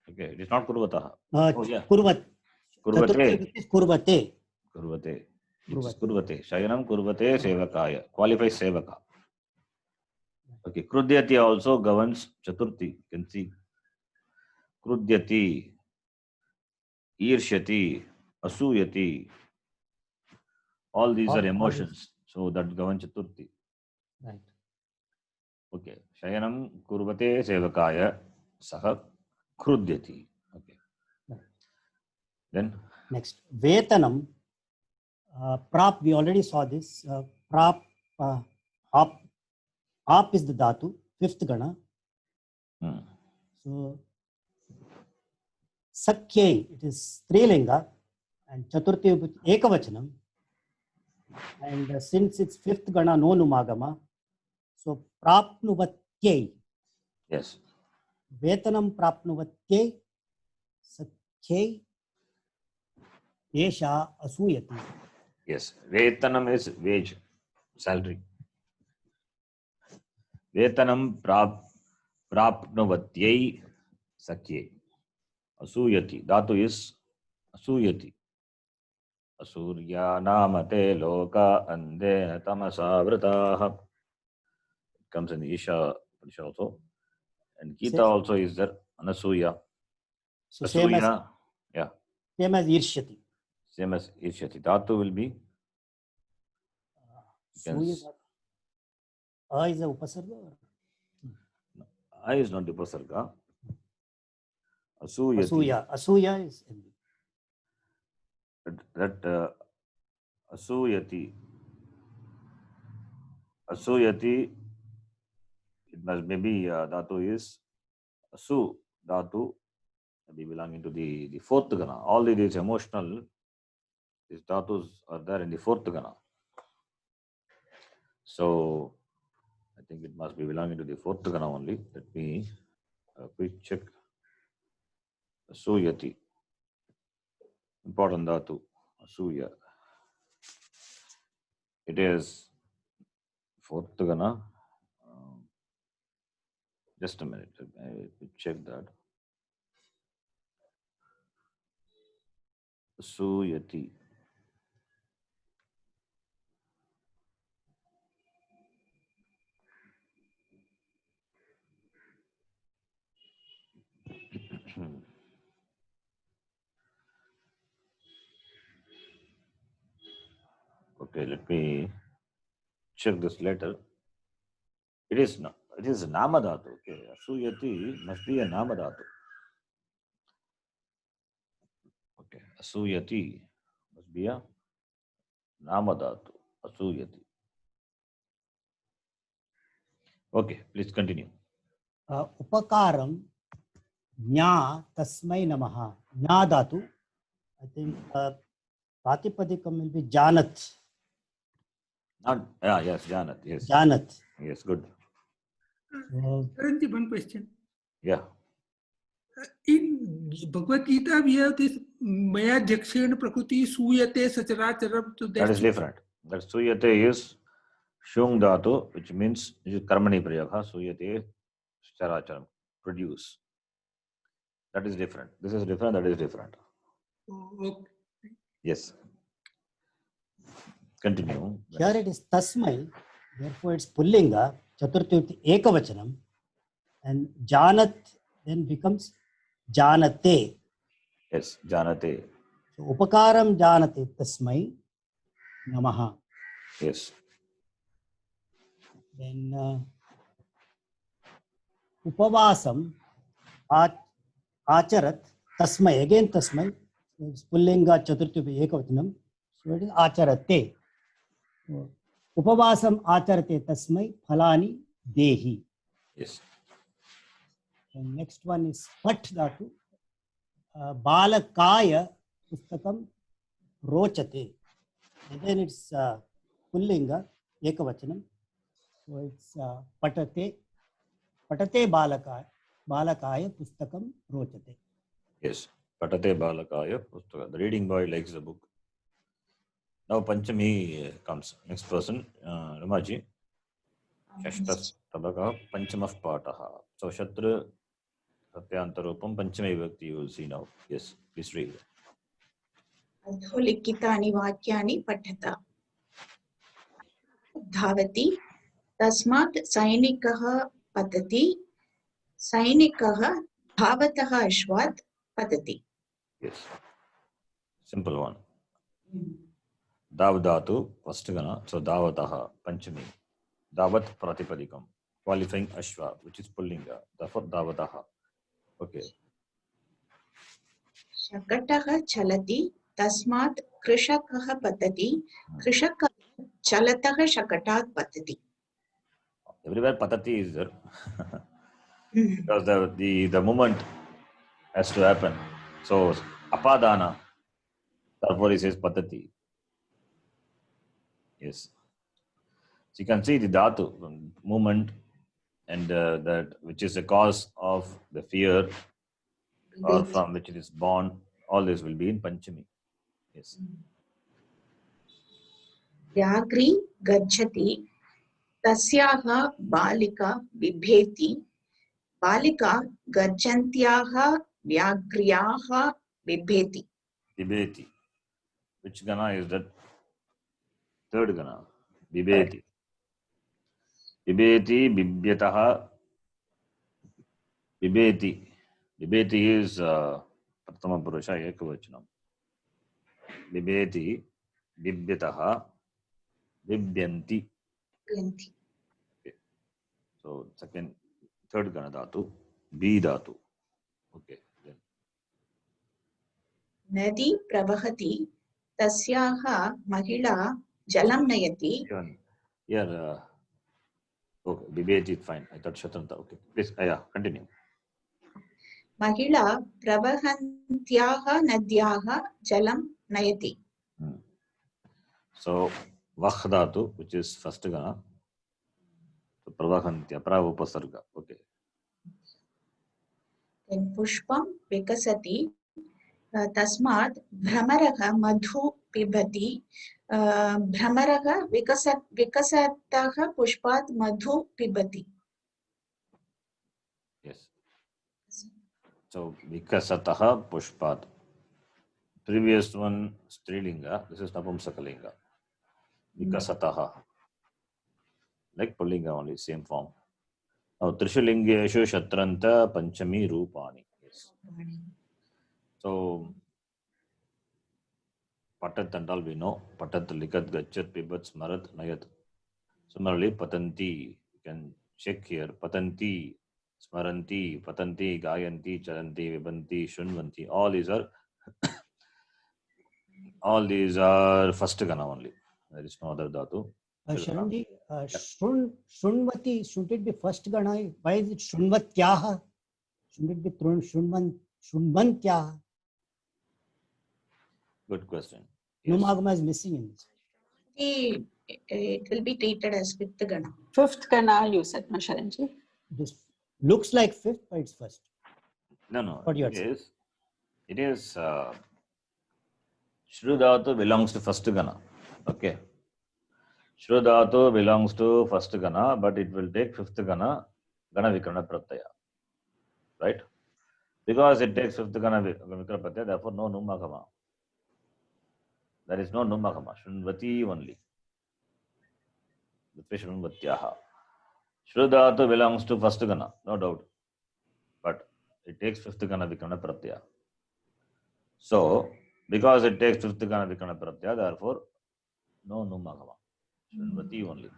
Speaker 1: Okay, it is not kurvataha. Oh, yeah.
Speaker 7: Kurvat.
Speaker 1: Kurvate.
Speaker 7: Chaturthi Vibhakti is kurvate.
Speaker 1: Kurvate. It is
Speaker 7: Kurvate.
Speaker 1: kurvate. Shayanam kurvate sevakaya. Qualifies sevaka. Okay, krudyati also governs Chaturthi. You can see. Krudyati, Irshyati, Asuyati. All these are emotions. So that governs Chaturthi.
Speaker 7: Right.
Speaker 1: Okay. Shayanam kurvate sevakaya saha krudyati. Okay.
Speaker 7: Right.
Speaker 1: Then
Speaker 7: Next, Vetanam. Prap, we already saw this. Prap, Ap is the dhatu, 5th gana. So, Sakyai, it is Strilinga, and Chaturthi Vibhakti Ekavachanam. And since it's 5th gana, no numagama. So, Prapnuvatyai,
Speaker 1: yes.
Speaker 7: Vetanam Prapnuvatyai, Sakyai, Esha Asuyati.
Speaker 1: Yes. Vetanam is wage, salary. Vetanam prapnuvatyai sakye. Asuyati. Dhatu is asuyati. Asurya namate loka ande tamasa vrataha. It comes in Isha Panisha also. And Gita
Speaker 7: Same.
Speaker 1: also is there. Anasuya.
Speaker 7: So, same as
Speaker 1: Asuya. Yeah.
Speaker 7: Irshyati.
Speaker 1: Same as Ishyati. Dhatu will be.
Speaker 7: Suya dhatu. Is a upasarga? Or?
Speaker 1: I is not the upasarga. Asuyati.
Speaker 7: Asuya. Asuya is
Speaker 1: That asuyati. Asuyati. It must maybe dhatu is asu dhatu. Maybe belonging to the 4th gana. All these emotional. These dhatus are there in the 4th gana. So I think it must be belonging to the fourth gana only. Let me quick check. Asuyati. Important dhatu. Asuya. It is fourth gana. Just a minute. I will check that. Asuyati. Okay, let me check this letter. It is a namadhatu. Okay, asuyati must be a namadhatu. Okay, asuyati must be a namadhatu. Asuyati. Okay, please continue.
Speaker 7: Upakaram Jna Tasmai Namaha. Jna dhatu. I think Pratipadikam will be Janat.
Speaker 1: Yes, Janat. Yes.
Speaker 7: Janat.
Speaker 1: Yes, good.
Speaker 8: Currently, one question.
Speaker 1: Yeah.
Speaker 8: In Bhagavad Gita, we have this Maya Jakshena Prakriti Suyate Sacharacharam. So
Speaker 1: That is different. That suyate is shung dhatu, which means this is karmani prayoga. Suyate characharam, produce. That is different. This is different. That is different.
Speaker 8: Okay.
Speaker 1: Yes. Continue.
Speaker 7: Here it is Tasmai, therefore it's Pullinga, Chaturthi Ekavachanam, and Janat then becomes Janate.
Speaker 1: Yes, janate.
Speaker 7: So Upakaram Janate Tasmai Namaha.
Speaker 1: Yes.
Speaker 7: Then Upavasam Acharat Tasmai, again Tasmai, so it's Pullinga Chaturthi Ekavachanam, so it is Acharate. So, Upavasam Acharate Tasmai Phalani Dehi.
Speaker 1: Yes.
Speaker 7: And next one is Pat Dhatu. Balakaya Pustakam Rochate. Again it's Pullinga Ekavachanam. So it's Patate Balakaya Pustakam Rochate.
Speaker 1: Yes. Patate balakaya pustaka. The reading boy likes the book. Now Panchami comes. Next person, Ramaji. Shashtas tabaka Panchamah pataha. So Shatra Satyantarupam Panchami Vibhakti you will see now. Yes, please read.
Speaker 5: अधो लिखितानि वाक्यानि पठता धावति तस्मात् सैनिकः पतति सैनिकः धावतः अश्वात् पतति.
Speaker 1: Yes. Simple one. Davdatu, first gana. So Davataha, Panchami. Davat Pratipadikam. Qualifying Ashwa, which is Pullinga. Therefore Davataha. Okay.
Speaker 5: शकटः चलति तस्मात् कृषकः पतति कृषकः चलतः शकटात् पतति.
Speaker 1: Everywhere Patati is there. Because the movement has to happen. So Apadana. Therefore he says Patati. Yes. So you can see the Dhatu movement and that which is the cause of the fear or from which it is born. All this will be in Panchami. Yes.
Speaker 5: व्याघ्री गच्छति तस्याः बालिका बिभेति बालिका गर्जन्त्याः व्याघ्र्याः बिभेति.
Speaker 1: Bibeti. Which gana is that? Third gana. Bibeti. Bibeti, Bibyataha. Bibeti. Bibeti is Pratama Purusha Ekavachanam. Bibeti, Bibyataha, Bibyanti. Okay. So third gana dhatu, B dhatu. Okay. Then.
Speaker 5: नदी प्रवहति तस्याः महिला जलं नयति.
Speaker 1: Here, okay, Bibeti is fine. I thought Shatranta. Okay. Please, yeah, continue.
Speaker 5: महिला प्रवहन्त्याः नद्याः जलं नयति.
Speaker 1: So, Vah dhatu, which is first gana, So Pravahantya, pra upasarga. Okay.
Speaker 5: Then Pushpam Vikasati Tasmat Bhramaraha Madhu Pibati Bhramaraha Vikasataha Pushpat Madhu Pibati.
Speaker 1: Yes. So Vikasataha Pushpat. Previous one Strilinga, this is Napumsakalinga. Vikasataha. Like Pullinga only, same form. Now Trishulingeshu Shatranta Panchami Rupani. Yes. So Patat and all we know. Patat Likat Gachat Pibat Smarat Nayat. Similarly, Patanti, you can check here. Patanti, Smaranti, Patanti, Gayanti, Charanti, Vibanti, Shunvanti. All these are first gana only. There is no other dhatu.
Speaker 7: Sharanji, Shunvati, should it be first gana? Why is it Shunvatyaha? Should it be Shunvantyaha?
Speaker 1: Good question. Yes.
Speaker 7: Numagama is missing in this.
Speaker 5: It will be treated as fifth gana.
Speaker 3: Fifth gana you said, no, Sharanji?
Speaker 7: This looks like fifth, but it's first.
Speaker 1: No.
Speaker 7: What you are
Speaker 1: It is Shru Dhatu belongs to first gana. Okay. Shru Dhatu belongs to first gana, but it will take fifth gana Vikarana Pratyaya. Right? Because it takes fifth gana Vikarana Pratyaya, therefore no Numagama. There is no Numagama. Shunvati only. Shunvatyaha. Shru Dhatu belongs to first gana, no doubt. But it takes fifth gana Vikarana Pratyaya. So, because it takes fifth gana Vikarana Pratyaya, therefore no Numagama. Shunvati only.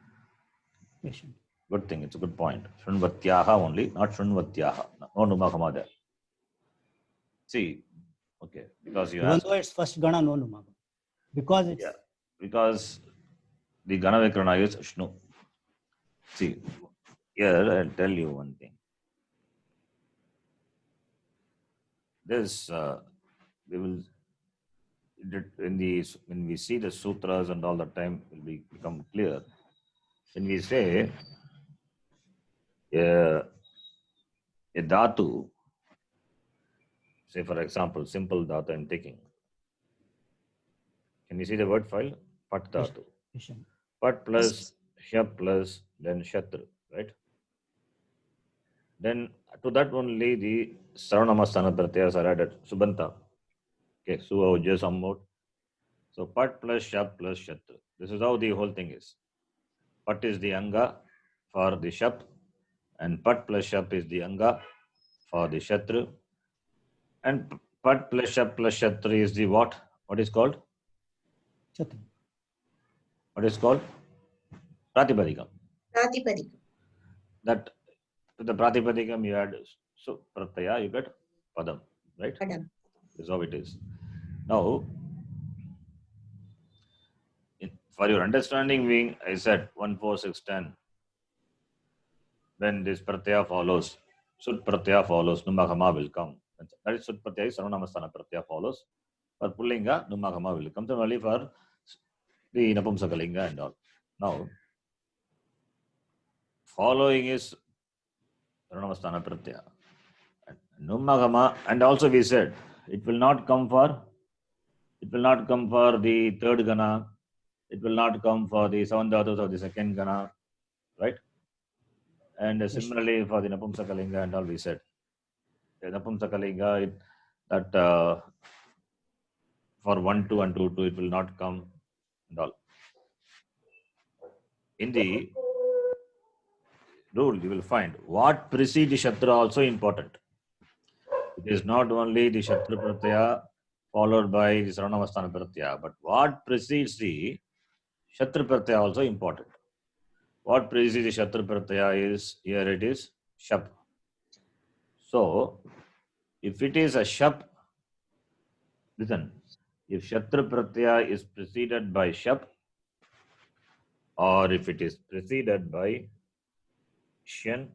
Speaker 1: Good thing, it's a good point. Shunvatyaha only, not Shunvatyaha. No Numagama there. See, okay, because you
Speaker 7: Even
Speaker 1: asked.
Speaker 7: though it's first gana, no Numagama. Because it's.
Speaker 1: Yeah, because the gana Vikarana is Shnu. See, here I'll tell you one thing. This, we will, when we see the sutras and all the time, it will become clear. When we say a dhatu, say for example, simple dhatu I'm taking. Can you see the word file? Pat dhatu. Pat plus shap plus then shatru, right? Then to that only the sarvanamasthana pratyayas are added. Subanta. Okay, Suva, Sammod. So pat plus shap plus shatru. This is how the whole thing is. Pat is the anga for the shap, and pat plus shap is the anga for the shatru. And pat plus shap plus shatru is the what? What is called?
Speaker 7: Shatru.
Speaker 1: What is called? Pratipadikam.
Speaker 5: Pratipadikam.
Speaker 1: That to the Pratipadikam you add so pratyaya, you get padam, right?
Speaker 5: Padam.
Speaker 1: This is how it is. Now, for your understanding being, I said 1, 4, 6, 10. When this pratyaya follows, Sut pratyaya follows, Numagama will come. That is Sut pratyaya, Sarvanamasthana pratyaya follows. For Pullinga, Numagama will come. Similarly for the Napumsakalinga and all. Now, following is Sarvanamasthana pratyaya. Numagama, and also we said, it will not come for the third gana. It will not come for the seven dhatus of the second gana, right? And similarly for the Napumsakalinga and all we said. The Napumsakalinga, that for 1, 2 and 2, 2, it will not come and all. In the rule, you will find what precedes the Shatra also important. It is not only the Shatra Pratyaya followed by the Sarvanamasthana Pratyaya, but what precedes the Shatra Pratyaya also important. What precedes the Shatra Pratyaya is, here it is, Shap. So, if it is a Shap, listen, if Shatra Pratyaya is preceded by Shap, or if it is preceded by Shan,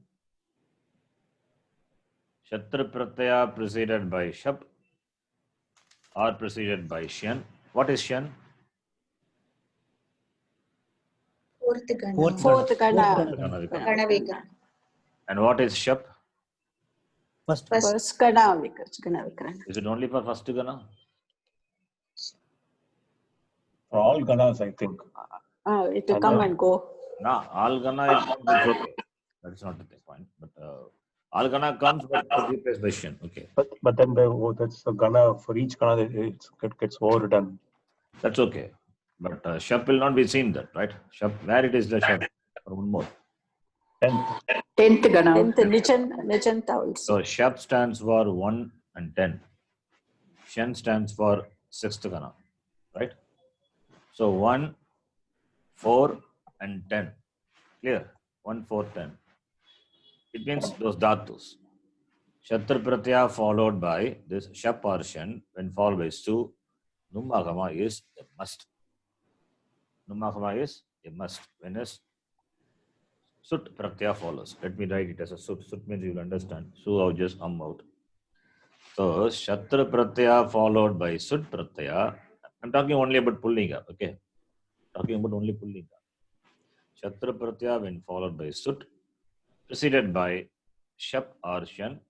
Speaker 1: Shatra Pratyaya preceded by Shap, or preceded by Shan. What is Shan?
Speaker 5: Fourth Gana.
Speaker 3: Fourth Gana.
Speaker 1: Gana Vikarana.
Speaker 5: Gana Vikarana.
Speaker 1: And what is Shap?
Speaker 7: First,
Speaker 3: First Gana Vikarana.
Speaker 1: Is it only for first Gana?
Speaker 2: For all ganas, I think.
Speaker 3: It will come and go.
Speaker 1: No, all Gana is okay. That's not the point. But all Gana comes but replaced by Shen. Okay.
Speaker 2: But then that's a gana for each gana. It gets overdone.
Speaker 1: That's okay. But Shap will not be seen that, right? Shap, where it is the Shap? Or one more.
Speaker 6: 10th Gana.
Speaker 3: 10th Nijanta also.
Speaker 1: So Shap stands for 1 and 10. Shen stands for 6th Gana, right? So 1, 4 and 10. Clear? 1, 4, 10. It means those dhatus. Shatra Pratyaya followed by this Shap or Shen, when followed by Su, Numagama is a must. Numagama is a must. When is Sut Pratyaya follows. Let me write it as a Sut. Sut means you will understand. Su I'll just out. So Shatra Pratyaya followed by Sut Pratyaya. I'm talking only about Pullinga. Okay. Talking about only Pullinga. Shatra Pratyaya when followed by Sut, preceded by Shap or Shen.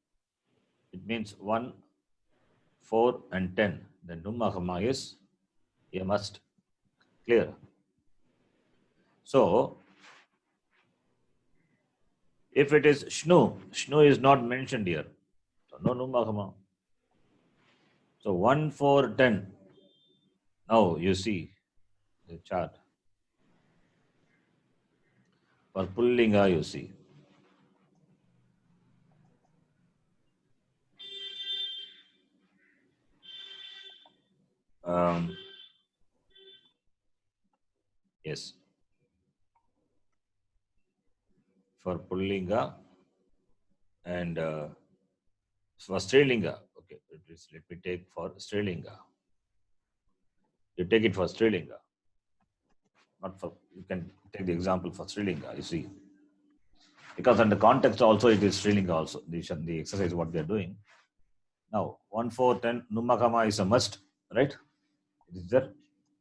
Speaker 1: It means 1, 4 and 10. Then Numagama is a must. Clear? So, if it is Shnu is not mentioned here. So, no Numagama. So, 1, 4, 10. Now, you see the chart. For Pullinga, you see. Yes. For Pullinga and for Strilinga. Okay, let me take for Strilinga. You take it for Strilinga. Not for, you can take the example for Strilinga, you see. Because in the context also it is Strilinga also, the exercise what we are doing. Now, 1, 4, 10, Numagama is a must, right? It is there.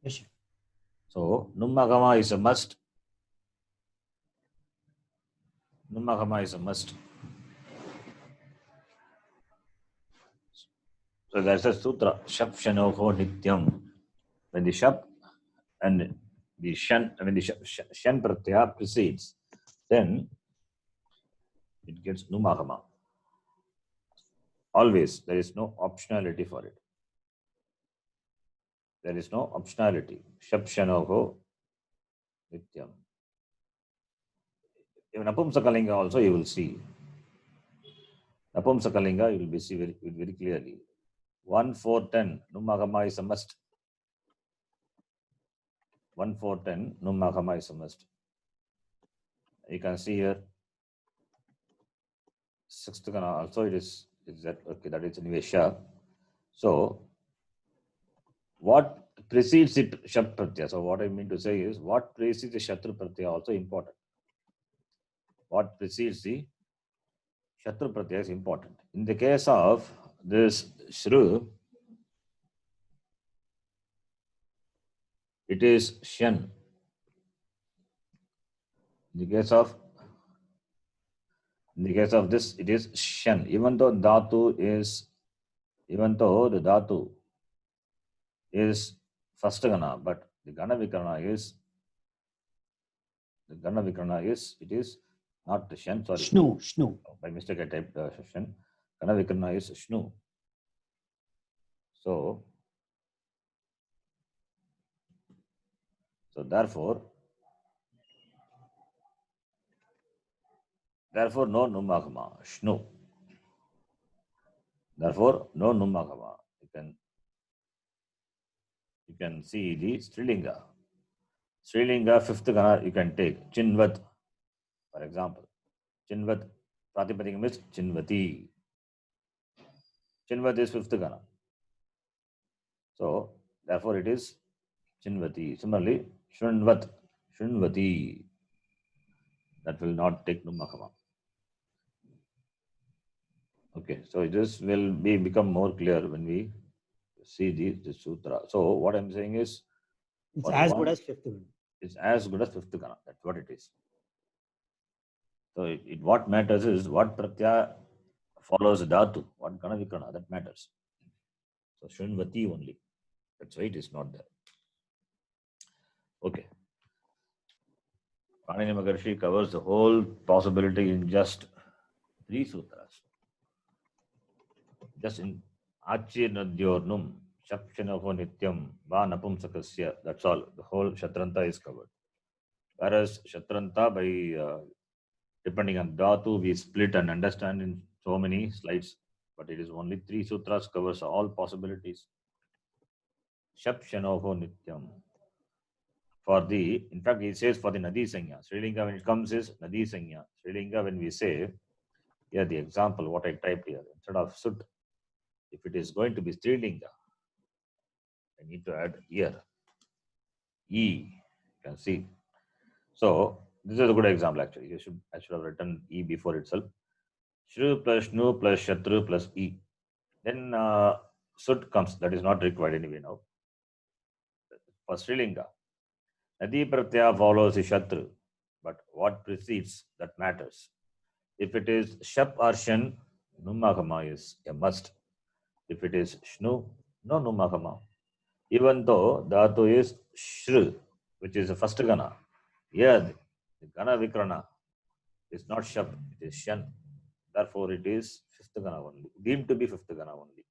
Speaker 7: yes.
Speaker 1: So, Numagama is a must. Numagama is a must. So that's a sutra. Shap Shanoho Nityam. When the Shap and the Shan, when the Shan Pratyaya precedes, then it gets Numagama. Always, there is no optionality for it. There is no optionality. Shap Shanoho Nityam. Even Napumsakalinga also you will see. Napumsakalinga you will be see very clearly. 1, 4, 10, Numagama is a must. 1, 4, 10, Numagama is a must. You can see here, 6th Gana also it is that okay, that is anyway Shah. So, what precedes it Shat Pratyaya? So, what I mean to say is, what precedes the Shatra Pratyaya also important. What precedes the Shatra Pratyaya is important. In the case of this Shru, it is Shen. In the case of this, it is Shen. Even though the Dhatu is first Gana, but the Gana Vikarana is, it is not Shen, sorry.
Speaker 7: Shnu.
Speaker 1: By mistake I typed Shen. Gana Vikarana is Shnu. So therefore no Numagama, Shnu. Therefore, no Numagama. You can see the Strilinga. Strilinga, 5th Gana, you can take Chinvat, for example. Chinvat, Pratipadikam is Chinvati. Chinvat is 5th Gana. So, therefore, it is Chinvati. Similarly, Shunvat, Shunvati. That will not take Numagama. Okay, so this will become more clear when we see the sutra. So what I'm saying is,
Speaker 7: It's as good as 5th Gana.
Speaker 1: is as good as fifth gana. That's what it is. So what matters is what pratyaya follows dhatu, what gana vikrana, that matters. So Shrinvati only. That's why it is not there. Okay. Panini Maharshi covers the whole possibility in just 3 sutras. Just in Achi Nadyornum, Shapshanavo Nityam, Va Napumsakasya, that's all. The whole Shatranta is covered. Whereas Shatranta, by depending on Dhatu, we split and understand in so many slides. But it is only 3 sutras covers all possibilities. Shapshanavo Nityam. In fact, he says for the Nadi Sanya. Srilinga, when it comes, is Nadi Sanya. Srilinga, when we say, here the example, what I typed here, instead of Sut, if it is going to be Srilinga, I need to add here. E, you can see. So, this is a good example actually. I should have written E before itself. Shru plus Shnu plus Shatru plus E. Then Sut comes. That is not required anyway now. For Srilinga, Nadi Pratyaya follows the Shatru. But what precedes, that matters. If it is Shap or Shan, Numagama is a must. If it is Shnu, no Numagama. Even though Dhatu is Shru, which is the first Gana. Here, the Gana Vikrana is not Shap, it is Shan. Therefore, it is fifth Gana only. Deemed to be fifth Gana only.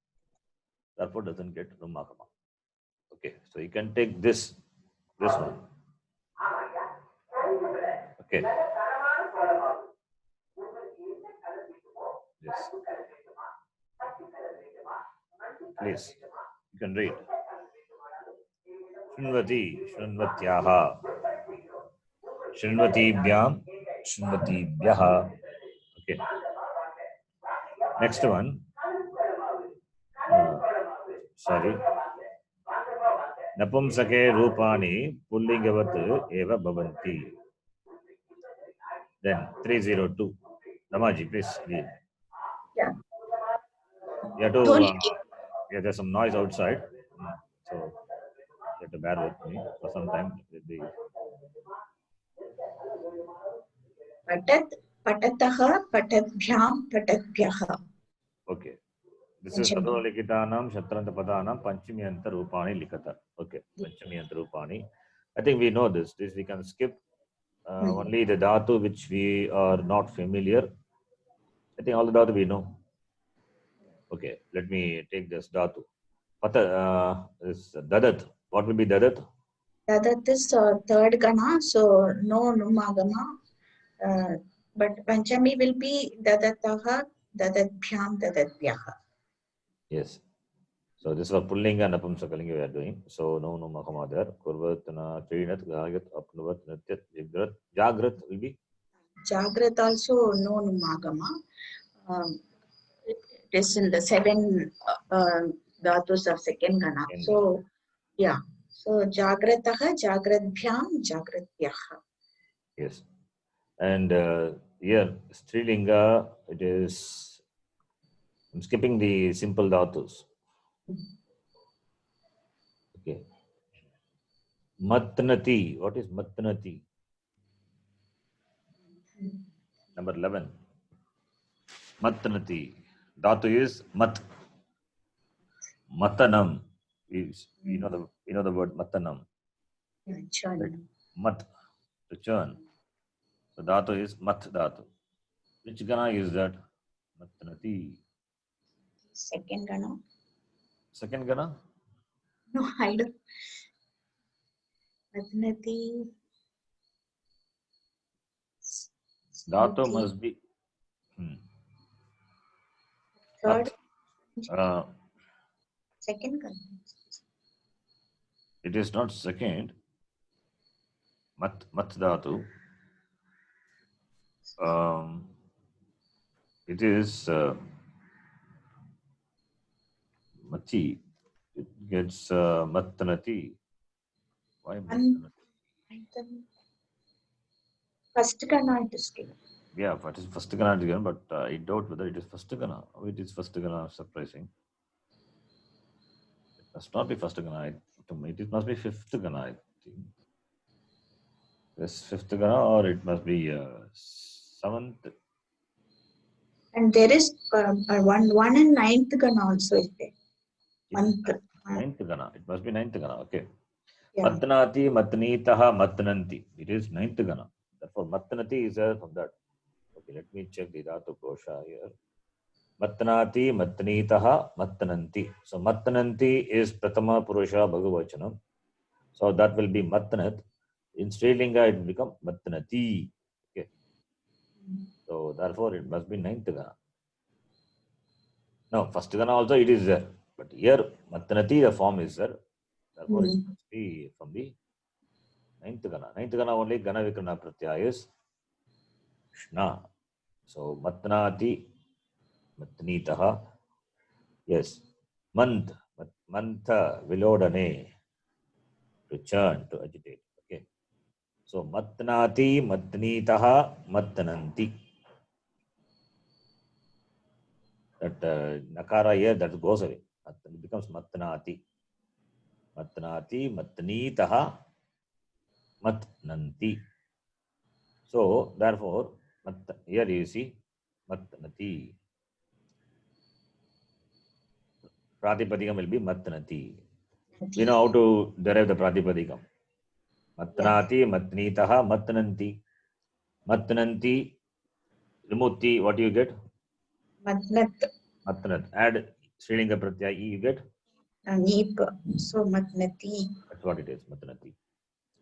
Speaker 1: Therefore, doesn't get Numagama. Okay, so you can take this one. Okay. Yes. Please, you can read. Shrinvati, Shrinvatyaha, Shrinvatibhyam, Shrinvatibhyaha. Okay. Next one. Sorry. Napumsake Rupani Pullingavat Eva Bhavanti. Then 302. Ramaji, please read.
Speaker 5: Yeah.
Speaker 1: You have to, yeah, there's some noise outside. So you have to bear with me for some time.
Speaker 5: Patat, patataha, patadbhyam, patadbhyaha.
Speaker 1: Okay. This is Sadhava Likitanam, Shatranta Padanam, Panchami Anta Rupani Likata. Okay. Panchami Anta Rupani. I think we know this. This we can skip. Only the dhatu which we are not familiar. I think all the dhatu we know. Okay, let me take this dhatu. Is dadat. What will be dadat?
Speaker 5: Dadat is third gana, so no numagama. But Panchami will be dadataha, dadatbhyam, dadatbhyaha.
Speaker 1: Yes. So this is for Pullinga and Napumsakalinga we are doing. So no numagama there. Kurvatana, Trinat, Gagat, Apnuvat, Natyat, Jagrat. Jagrat will be?
Speaker 5: Jagrat also no numagama. It is in the 7 dhatus of second gana. So, yeah. So, Jagrataha, Jagratbhyam, Jagratbhyaha.
Speaker 1: Yes. And here, Strilinga, it is, I'm skipping the simple dhatus. Okay. Matnati. What is Matnati? Number 11. Matnati. Dhatu is mat. Matanam is, you know the word matanam.
Speaker 5: Yeah, churn.
Speaker 1: Right? Mat, to churn. So dhatu is mat dhatu. Which gana is that? Matnati.
Speaker 5: Second gana.
Speaker 1: Second gana?
Speaker 5: No, I don't. Matnati.
Speaker 1: Dhatu must be.
Speaker 5: Third. Second gana.
Speaker 1: It is not second. Mat dhatu. It is mati. It gets mattanati. Why mattanati?
Speaker 5: First gana it is given.
Speaker 1: Yeah, it is first gana given, but I doubt whether it is first gana. It is first gana, surprising. It must not be first gana. It must be fifth gana, I think. This fifth gana, or it must be seventh.
Speaker 5: And there is one in ninth gana also is there. Month.
Speaker 1: Ninth gana. It must be ninth gana. Okay.
Speaker 5: Yeah.
Speaker 1: Matnati, matnitaha, matnanti. It is ninth gana. Therefore, matnati is from that. Okay, let me check the dhatu kosha here. Matnati, matnitaha, matnanti. So matnanti is pratama purusha bhagavachanam. So that will be matnat. In Strilinga, it will become matnati. Okay. So therefore, it must be ninth gana. No, first gana also it is there. But here, matnati, the form is there. Therefore, it must be from the ninth gana. Ninth gana only gana vikarana pratyaya is shna. So matnati, matnitaha. Yes. Month, mantha, vilodane. To churn, to agitate. Okay. So matnati, matnitaha, matnanti. That nakara here, that goes away. It becomes matnati. Matnati, matnitaha, matnanti. So therefore, here you see matnati. Pratipadikam will be matnati. We know how to derive the pratipadikam. Matnati, matnitaha, matnanti. Matnanti, remove ti, what do you get?
Speaker 5: Matnat.
Speaker 1: Matnat. Add Srilinga pratyaya, you get?
Speaker 5: Neep. So matnati.
Speaker 1: That's what it is, matnati.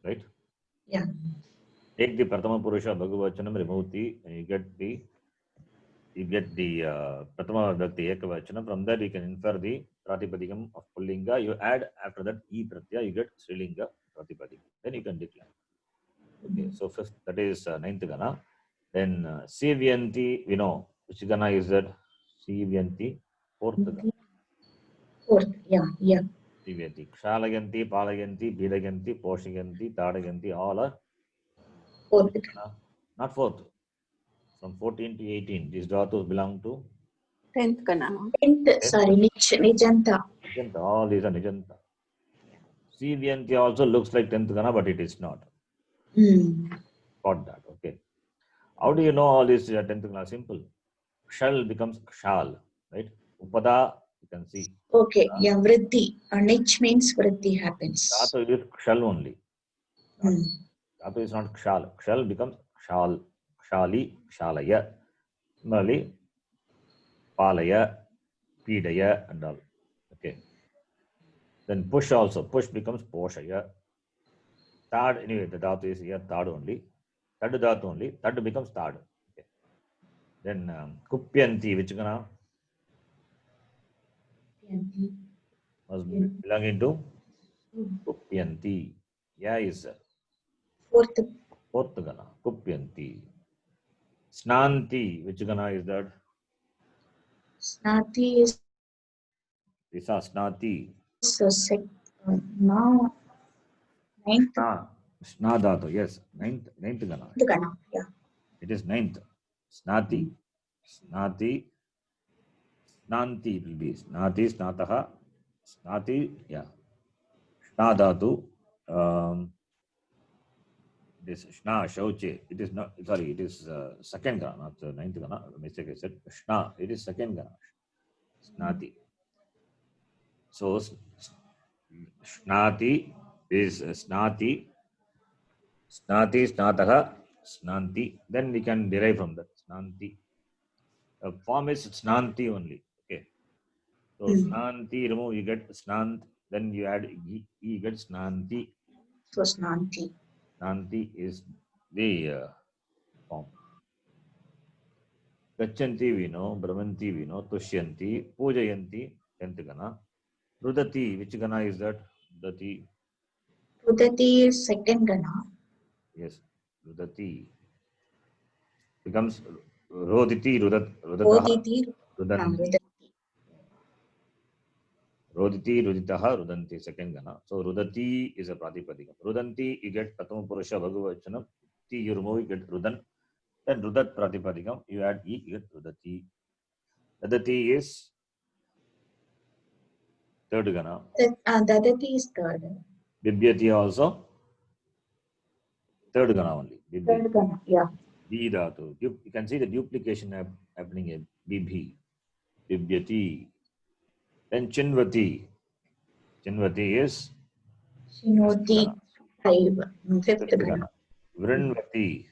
Speaker 1: Right?
Speaker 5: Yeah.
Speaker 1: Take the Pratama Purusha Bhagavachanam, remove the, and you get the Pratama Vibhakti Ekavachanam. From that, you can infer the Pratipadikam of Pullinga. You add after that E Pratyaya, you get Srilinga Pratipadikam. Then you can declare. Okay, so fifth, that is ninth gana. Then Sivyanti, we know which gana is that? Sivyanti, fourth gana.
Speaker 5: Fourth, yeah.
Speaker 1: Sivyanti. Kshalayanti, Palayanti, Bidayanti, Poshayanti, Tadayanti, all are
Speaker 5: Fourth.
Speaker 1: not fourth. From 14 to 18, these dhatus belong to
Speaker 3: 10th gana.
Speaker 5: Sorry, Nijanta.
Speaker 1: Nijanta. All these are Nijanta. Sivyanti also looks like 10th gana, but it is not. Got that. Okay. How do you know all this 10th gana? Simple. Kshal becomes kshal, right? Upada, you can see.
Speaker 5: Okay, yeah, vriddhi. Nich means vriddhi happens.
Speaker 1: Dhatu is kshal only. Dhatu is not kshal. Kshal becomes kshal, kshali, kshalaya. Similarly, palaya, pidaya, and all. Okay. Then push also. Push becomes poshaya. Third, anyway, the dhatu is here, third only. Third dhatu only. Third becomes third. Okay. Then kupyanti, which gana? Must belong into kupyanti. Yeah, is fourth gana. Kupyanti. Snanti, which gana is that?
Speaker 5: Snati is
Speaker 1: Lisa, snati.
Speaker 5: now ninth.
Speaker 1: Sna dhatu, yes. Ninth gana.
Speaker 5: Yeah.
Speaker 1: It is ninth. Snati. Snati. Snanti will be. Snati, snataha. Snati, yeah. Shna dhatu. This Shna, Shauche. It is not, sorry, it is second gana, not ninth gana. Mistake I said. Shna, it is second gana. Snati. So, Snati is Snati. Snati, Snataha, Snanti. Then we can derive from that. Snanti. The form is Snanti only. Okay. So Snanti, remove, you get Snant. Then you add E, you get Snanti.
Speaker 5: So Snanti.
Speaker 1: Snanti is the form. Gachanti we know, Brahmanti we know, Tushyanti, Pujayanti, 10th gana. Rudati, which gana is that? Rudati.
Speaker 5: Rudati is second gana.
Speaker 1: Yes, Rudati. Becomes Roditi,
Speaker 5: Roditi,
Speaker 1: Rudanti. Roditi, Ruditaha, Rudanti, second gana. So Rudati is a Pratipadikam. Rudanti, you get Pratama Purusha Bhagavachanam. Ti, you remove, you get Rudan. Then Rudat Pratipadikam, you add E, you get Rudati. Dadati is third gana.
Speaker 5: Dadati is third.
Speaker 1: Bibhyati also third gana only. Bibhi.
Speaker 5: Third gana, yeah.
Speaker 1: B dhatu. You can see the duplication happening in Bibhi. Bibhyati. Then Chinvati. Chinvati is
Speaker 5: Shinoti, five, fifth
Speaker 1: fifth
Speaker 5: gana.
Speaker 1: gana. Vrinvati.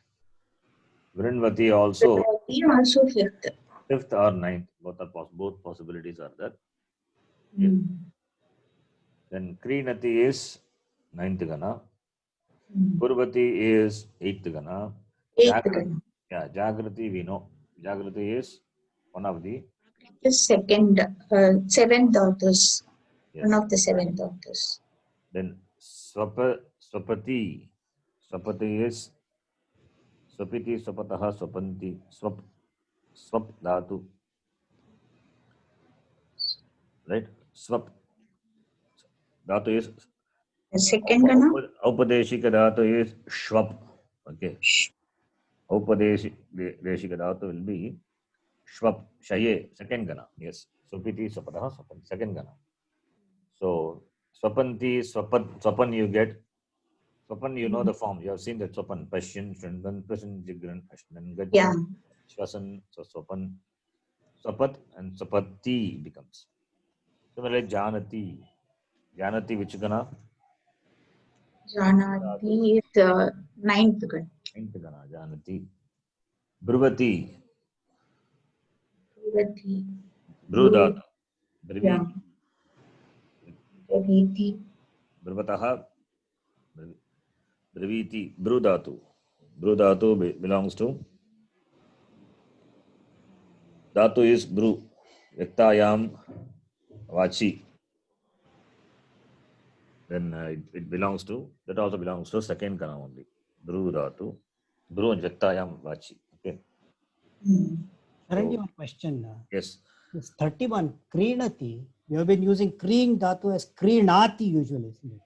Speaker 1: Vrinvati also
Speaker 5: Vrinvati also fifth.
Speaker 1: fifth or ninth. Both possibilities are there.
Speaker 5: Mm.
Speaker 1: Then Krinati is ninth gana.
Speaker 5: Mm.
Speaker 1: Purvati is eighth gana.
Speaker 5: Eighth gana.
Speaker 1: Yeah, Jagrati we know. Jagrati is one of the
Speaker 5: The second, seven daughters.
Speaker 1: yes.
Speaker 5: One of the seven daughters.
Speaker 1: Then Swapati. Swapati is Swapiti, Swapataha, Swapanti, Swap dhatu. Right? Swap dhatu is
Speaker 5: The second gana.
Speaker 1: Aupadeshika dhatu is Shwap. Okay. Aupadeshika dhatu will be Shwap, Shaye, second gana. Yes. Swapiti, Swapataha, Swapanti, second gana. So Swapanti, Swapan you get. Swapan, you know the form. You have seen that Swapan. Pashyan, Shrinvan, Prasan, Jigran, Ashnan, Gachan,
Speaker 5: Yeah.
Speaker 1: Shwasan. So Swapan, Swapat and Swapati becomes. Similarly, Janati. Janati, which gana?
Speaker 5: Janati is ninth gana.
Speaker 1: Ninth gana, Janati. Bruvati.
Speaker 5: Privati.
Speaker 1: Brudhat.
Speaker 5: Yeah. Praviti.
Speaker 1: Bruvataha. Briviti. Brudhatu. Brudhatu belongs to. Dhatu is Bru. Yaktayam Vachi. Then it belongs to, that also belongs to second kana only. Bru Dhatu. Bru and Yaktayam Vachi. Okay.
Speaker 5: Mm.
Speaker 7: Sharanji, one question.
Speaker 1: Yes.
Speaker 7: This 31, Krinati, we have been using Kring Dhatu as Krinati usually, isn't it?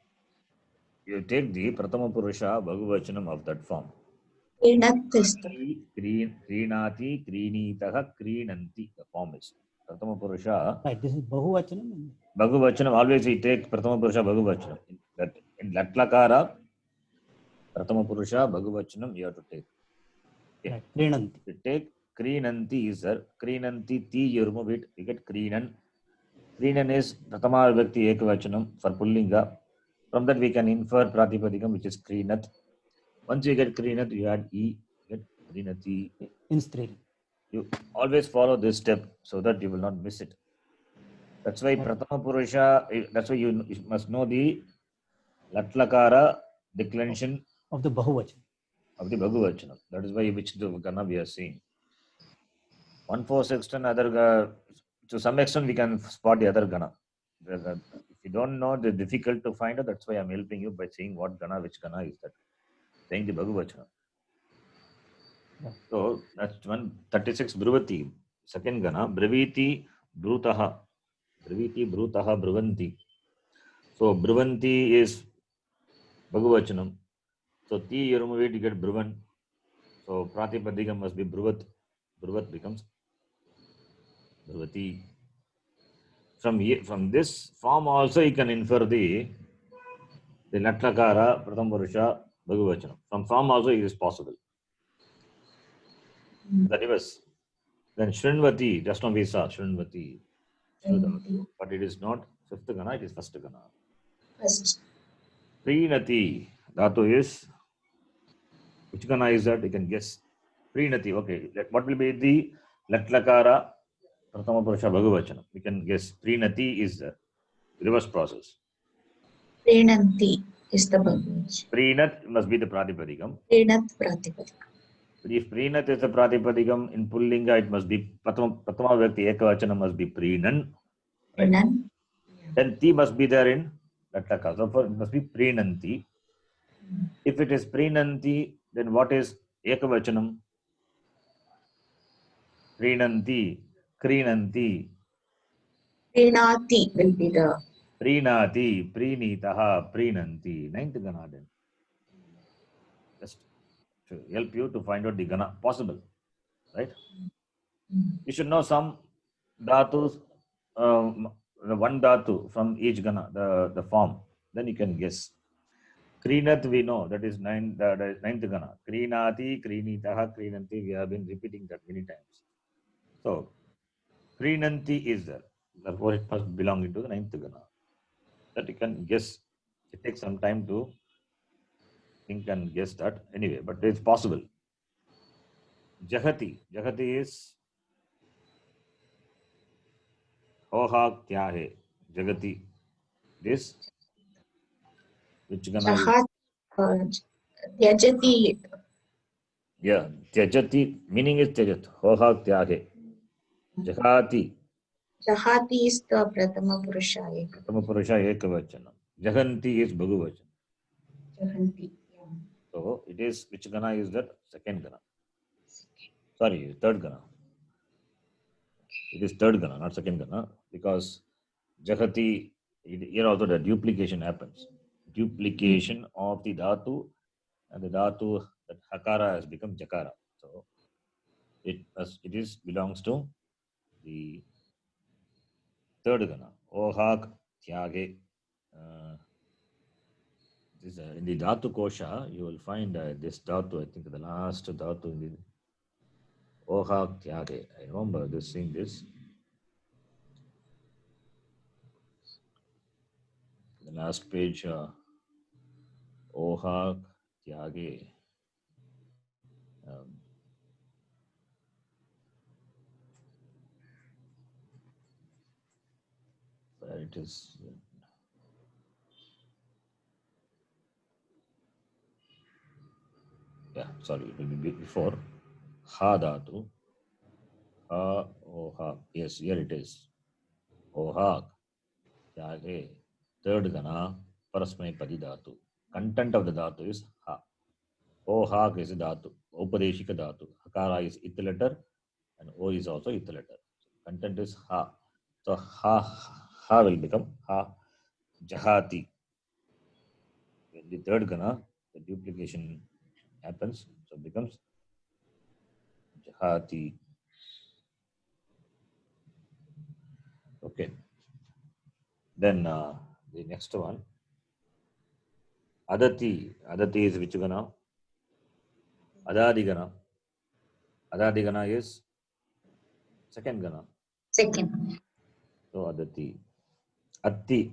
Speaker 1: You take the Pratama Purusha Bhagavachanam of that form.
Speaker 5: Krinat is the
Speaker 1: Krinati, Krinitaha, Krinanti. The form is Pratama Purusha.
Speaker 7: Right, this is Bahuvachanam.
Speaker 1: Bhagavachanam, always we take Pratama Purusha Bhagavachanam. In Latlakara, Pratama Purusha Bhagavachanam you have to take. Okay.
Speaker 7: Right, Krinanti.
Speaker 1: You take Krinanti is there. Krinanti, Ti, you remove it, you get Krinan. Krinan is Pratama Vibhakti Ekavachanam for Pullinga. From that we can infer Pratipadikam, which is Krinat. Once you get Krinat, you add E, you get Krinati.
Speaker 7: In Striling.
Speaker 1: You always follow this step so that you will not miss it. That's why Pratama Purusha, that's why you must know the Latlakara declension
Speaker 7: Of the Bahuvachanam.
Speaker 1: of the Bhagavachanam. That is why which the Gana we are seeing. 1, 4, 6, 10 other, to some extent we can spot the other Gana. If you don't know, it's difficult to find out. That's why I'm helping you by saying what Gana, which Gana is that. Saying the Bhagavachanam. So that's 136 Bruvati. Second Gana, Briviti Brutaha. Briviti Brutaha Bruvanti. So Bruvanti is Bhagavachanam. So Ti you remove it, you get Bruvan. So Pratipadikam must be Bruvat. Bruvat becomes Bruvati. From this form also you can infer the Latlakara, Pratham Purusha, Bhagavachanam. From form also it is possible. The reverse. Then Shrinvati, just now we saw Shrinvati. But it is not fifth Gana, it is first Gana.
Speaker 5: first.
Speaker 1: Prinati, Dhatu is, which Gana is that? You can guess. Prinati, okay. What will be the Latlakara, Prathama Purusha, Bhagavachanam? We can guess. Prinati is the reverse process.
Speaker 5: Prinanti is the Bhagavad.
Speaker 1: Prinat must be the Pratipadikam.
Speaker 5: Prinat Pratipadika.
Speaker 1: If Prinat is the Pratipadikam, in Pullinga it must be Pratama Vibhakti Ekavachanam must be Prinan. Right?
Speaker 5: Prinan.
Speaker 1: Then Ti must be there in Latlaka. So it must be Prinanti. If it is Prinanti, then what is Ekavachanam? Prinanti, Krinanti,
Speaker 5: Prinati will be the
Speaker 1: Prinati, Prinitaha, Prinanti. Ninth Gana then. Just to help you to find out the Gana possible. Right? You should know some dhatus, the one dhatu from each Gana, the form. Then you can guess. Kreenat we know that is ninth gana. Kreenati, Kreenitaha, Kreenanti. We have been repeating that many times. So Kreenanti is there. Therefore, it must belong into the ninth gana. That you can guess. It takes some time to think and guess that. Anyway, but it's possible. Jahati. Jahati is Hoha kya hai? Jagati. This which gana is?
Speaker 5: Jahat, Yajati.
Speaker 1: Yeah, Tyajati, meaning is Tyajat. Hoha kya hai? Jahati.
Speaker 5: Jahati is the Prathama Purusha.
Speaker 1: Pratama Purusha Ekavachana. Jahanti is Bhagavachana.
Speaker 5: Jahanti.
Speaker 1: So it is, which gana is that? Second gana. Sorry, third gana. It is third gana, not second gana, because Jahati, here also the duplication happens. Duplication of the dhatu, and the dhatu, that hakara has become jakara. So it belongs to the third gana. Ohak tyage. In the dhatu kosha, you will find this dhatu, I think the last dhatu in the Ohak tyage. I remember seeing this. The last page, Ohak tyage. Where it is. Yeah, sorry, it will be before. Ha dhatu. Ha, Ohak. Yes, here it is. Ohak tyage. Third gana, parasmay padi dhatu. Content of the dhatu is ha. Ohak is a dhatu. Upadeshika dhatu. Hakara is it letter, and O is also it letter. Content is ha. So ha will become ha. Jahati. In the third gana, the duplication happens, so it becomes Jahati. Okay. Then the next one, Adati. Adati is which gana? Adadigana. Adadigana is second gana.
Speaker 5: Second.
Speaker 1: So Adati. Atti.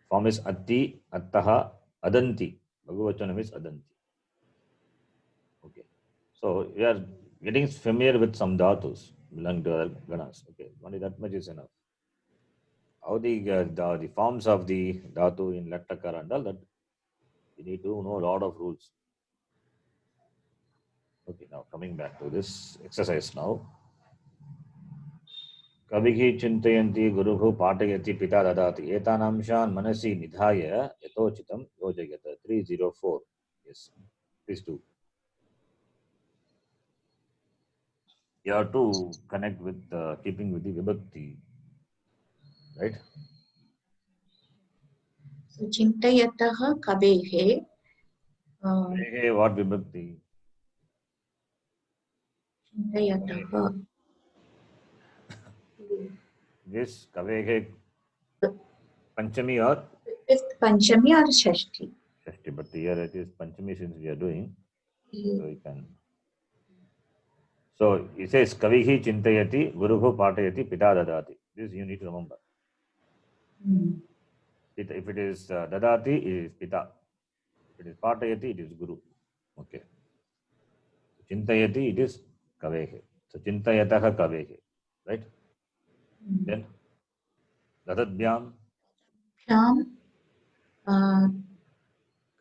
Speaker 1: Form is Atti, Attaha, Adanti. Bhagavachanam is Adanti. Okay. So we are getting familiar with some dhatus belonging to other ganas. Okay. Only that much is enough. How the forms of the dhatu in Lattakara and all that, you need to know a lot of rules. Okay, now coming back to this exercise now. Kavihi chintayanti guruhu patayati pita dadati etanamshan manasi nidhaya yatochitam yojayata. 304. Yes, please do. You have to connect with keeping with the vibhakti, right?
Speaker 5: So Chintayataha Kabehe.
Speaker 1: Hey, what vibhakti?
Speaker 5: Chintayataha.
Speaker 1: This Kavehe Panchami or
Speaker 5: Fifth Panchami or Shashti?
Speaker 1: Shashti, but here it is Panchami since we are doing. So you can. So it says Kavihi Chintayati, Guruhu Patayati, Pita Dadati. This you need to remember. If it is Dadati, it is Pita. If it is Patayati, it is Guru. Okay. Chintayati, it is Kavehe. So Chintayataha Kavehe. Right? Then Dadadbyam.
Speaker 5: Bhyam.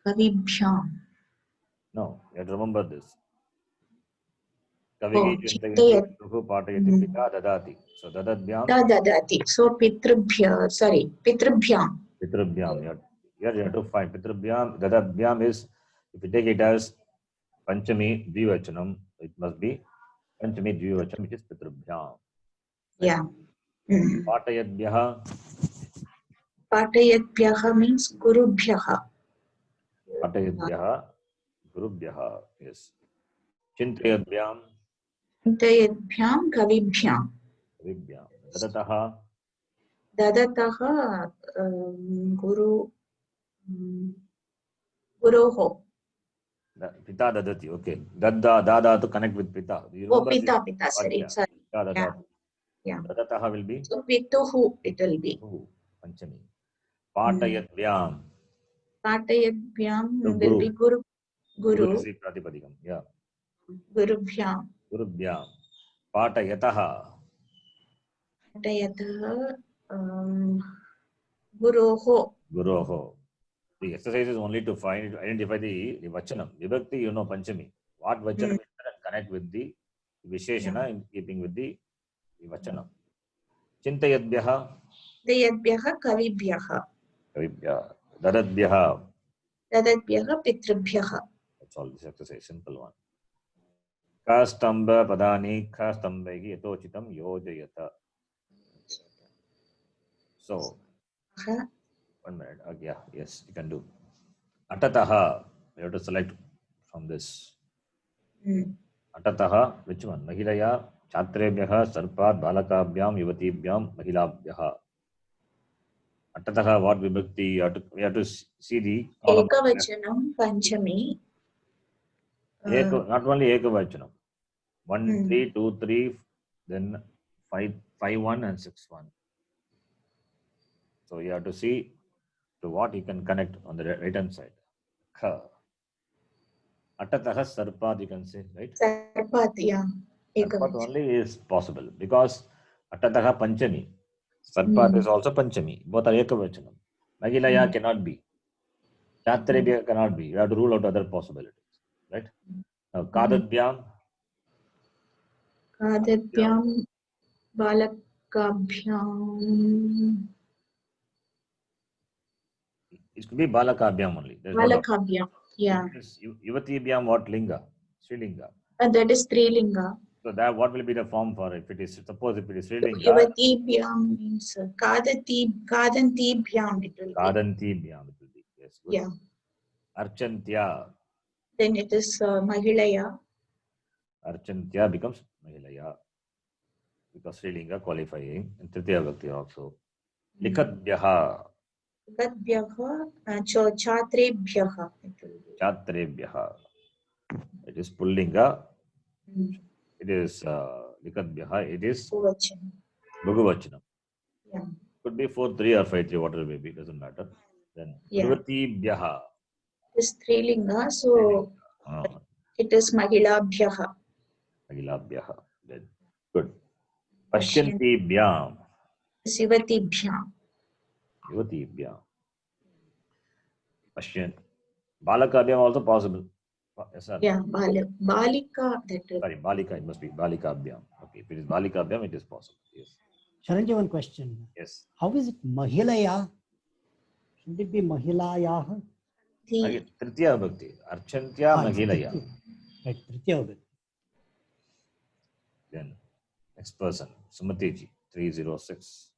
Speaker 5: Kavibhyam.
Speaker 1: No, you have to remember this.
Speaker 5: Oh,
Speaker 1: Kavihi Chintayati,
Speaker 5: Chintayati.
Speaker 1: Guruhu Patayati, Pita Dadati. So Dadadbyam.
Speaker 5: Dadati. So Pitrubhya. Sorry. Pitrubhyam.
Speaker 1: Pitrubhyam. Here you have to find Pitrubhyam. Dadadbyam is, if you take it as Panchami Dvivachanam, it must be Panchami Dvivachanam, which is Pitrubhyam.
Speaker 5: Yeah.
Speaker 1: Patayadbhyaha.
Speaker 5: Patayadbhyaha means Gurubhyaha.
Speaker 1: Patayadbhyaha, Gurubhyaha. Yes. Chintayadbhyam,
Speaker 5: Chintayadbhyam Kavibhyam.
Speaker 1: Vibhyam. Dadataha,
Speaker 5: Dadataha Guru. Guroho.
Speaker 1: Pita dadati. Okay. Dadda, dada to connect with pita. Do you
Speaker 5: Oh,
Speaker 1: remember
Speaker 5: pita,
Speaker 1: this?
Speaker 5: sorry,
Speaker 1: Vakya.
Speaker 5: sorry.
Speaker 1: Pita
Speaker 5: Yeah,
Speaker 1: dadati.
Speaker 5: yeah.
Speaker 1: Dadataha will be
Speaker 5: So pituhu it will be.
Speaker 1: Panchami. Patayat vyam.
Speaker 5: Patayabhyam
Speaker 1: The
Speaker 5: will be Guru.
Speaker 1: Guru
Speaker 5: Guru.
Speaker 1: is the Pratipadikam. Yeah.
Speaker 5: Gurubhyam.
Speaker 1: Gurubhyam. Patayataha.
Speaker 5: Patayatah. Guroho.
Speaker 1: Guroho. The exercise is only to identify the Vachanam. Vibhakti, you know, Panchami. What Vachanam is there and connect with the Visheshana in keeping with the Vachanam. Chintayadbhyaha.
Speaker 5: Dayadbhyaha kavibhyaha.
Speaker 1: Kavibhyaha. Dadadbhyaha.
Speaker 5: Dadadbhyaha pitribhyaha.
Speaker 1: That's all this exercise, simple one. Kastamba padani kastambaihi yatochitam yojayata. So, 1 minute. Yeah, yes, you can do. Atataha. You have to select from this. Atataha, which one? Mahilaya, Chatrebhyaha, Sarpat, Balakabhyam, Yuvatibhyam, Mahilabhyaha. Atataha, what vibhakti? We have to see the column.
Speaker 5: Ekavachanam Panchami.
Speaker 1: Not only Ekavachanam. 1, 3, 2, 3, then 5, 5, 1 and 6, 1. So you have to see to what you can connect on the right hand side. Kha. Atataha Sarpat, you can say, right?
Speaker 5: Sarpat, yeah.
Speaker 1: Sarpat only is possible because Atataha Panchami. Sarpat is also Panchami. Both are Ekavachanam. Mahilaya cannot be. Chatrebhya cannot be. You have to rule out other possibilities. Right? Now, Kadadbhyam.
Speaker 5: Kadadbhyam Balakabhyam.
Speaker 1: It could be Balakabhyam only. There's no doubt.
Speaker 5: Balakabhyam, yeah.
Speaker 1: Yuvatibhyam, what linga? Srilinga.
Speaker 5: That is Strilinga.
Speaker 1: So that what will be the form for if it is, suppose if it is Srilinga.
Speaker 5: Yuvatibhyam means Kadantibhyam it will be.
Speaker 1: Kadantibhyam it will be. Yes. Good.
Speaker 5: Yeah.
Speaker 1: Archantya.
Speaker 5: Then it is Mahilaya.
Speaker 1: Archantya becomes Mahilaya. Because Srilinga qualifying. And Tritiya Bhakti also. Likadbhyaha.
Speaker 5: Likadbhyaha. Chatrebhyaha it will be.
Speaker 1: Chatrebhyaha. It is Pullinga. It is Likadbhyaha. It is Bhagavachanam.
Speaker 5: Yeah.
Speaker 1: Could be 4, 3 or 5, 3, whatever it may be. Doesn't matter. Then Yuvatibhyaha.
Speaker 5: It is Strilinga. So it is Mahilabhyaha.
Speaker 1: Mahilabhyaha. Then good. Pashyantibhyam.
Speaker 5: Sivatibhyam.
Speaker 1: Yuvatibhyam. Pashyant. Balakabhyam also possible. Yes, sir.
Speaker 5: Yeah, Balika.
Speaker 1: Sorry, Balika. It must be Balikabhyam. Okay, if it is Balikabhyam, it is possible. Yes.
Speaker 7: Sharanji, one question.
Speaker 1: Yes.
Speaker 7: How is it Mahilaya? Should it be Mahilayah?
Speaker 1: Tritiya Bhakti. Archantya Mahilaya.
Speaker 7: Right, Tritiya Bhakti.
Speaker 1: Then next person, Sumatiji, 306.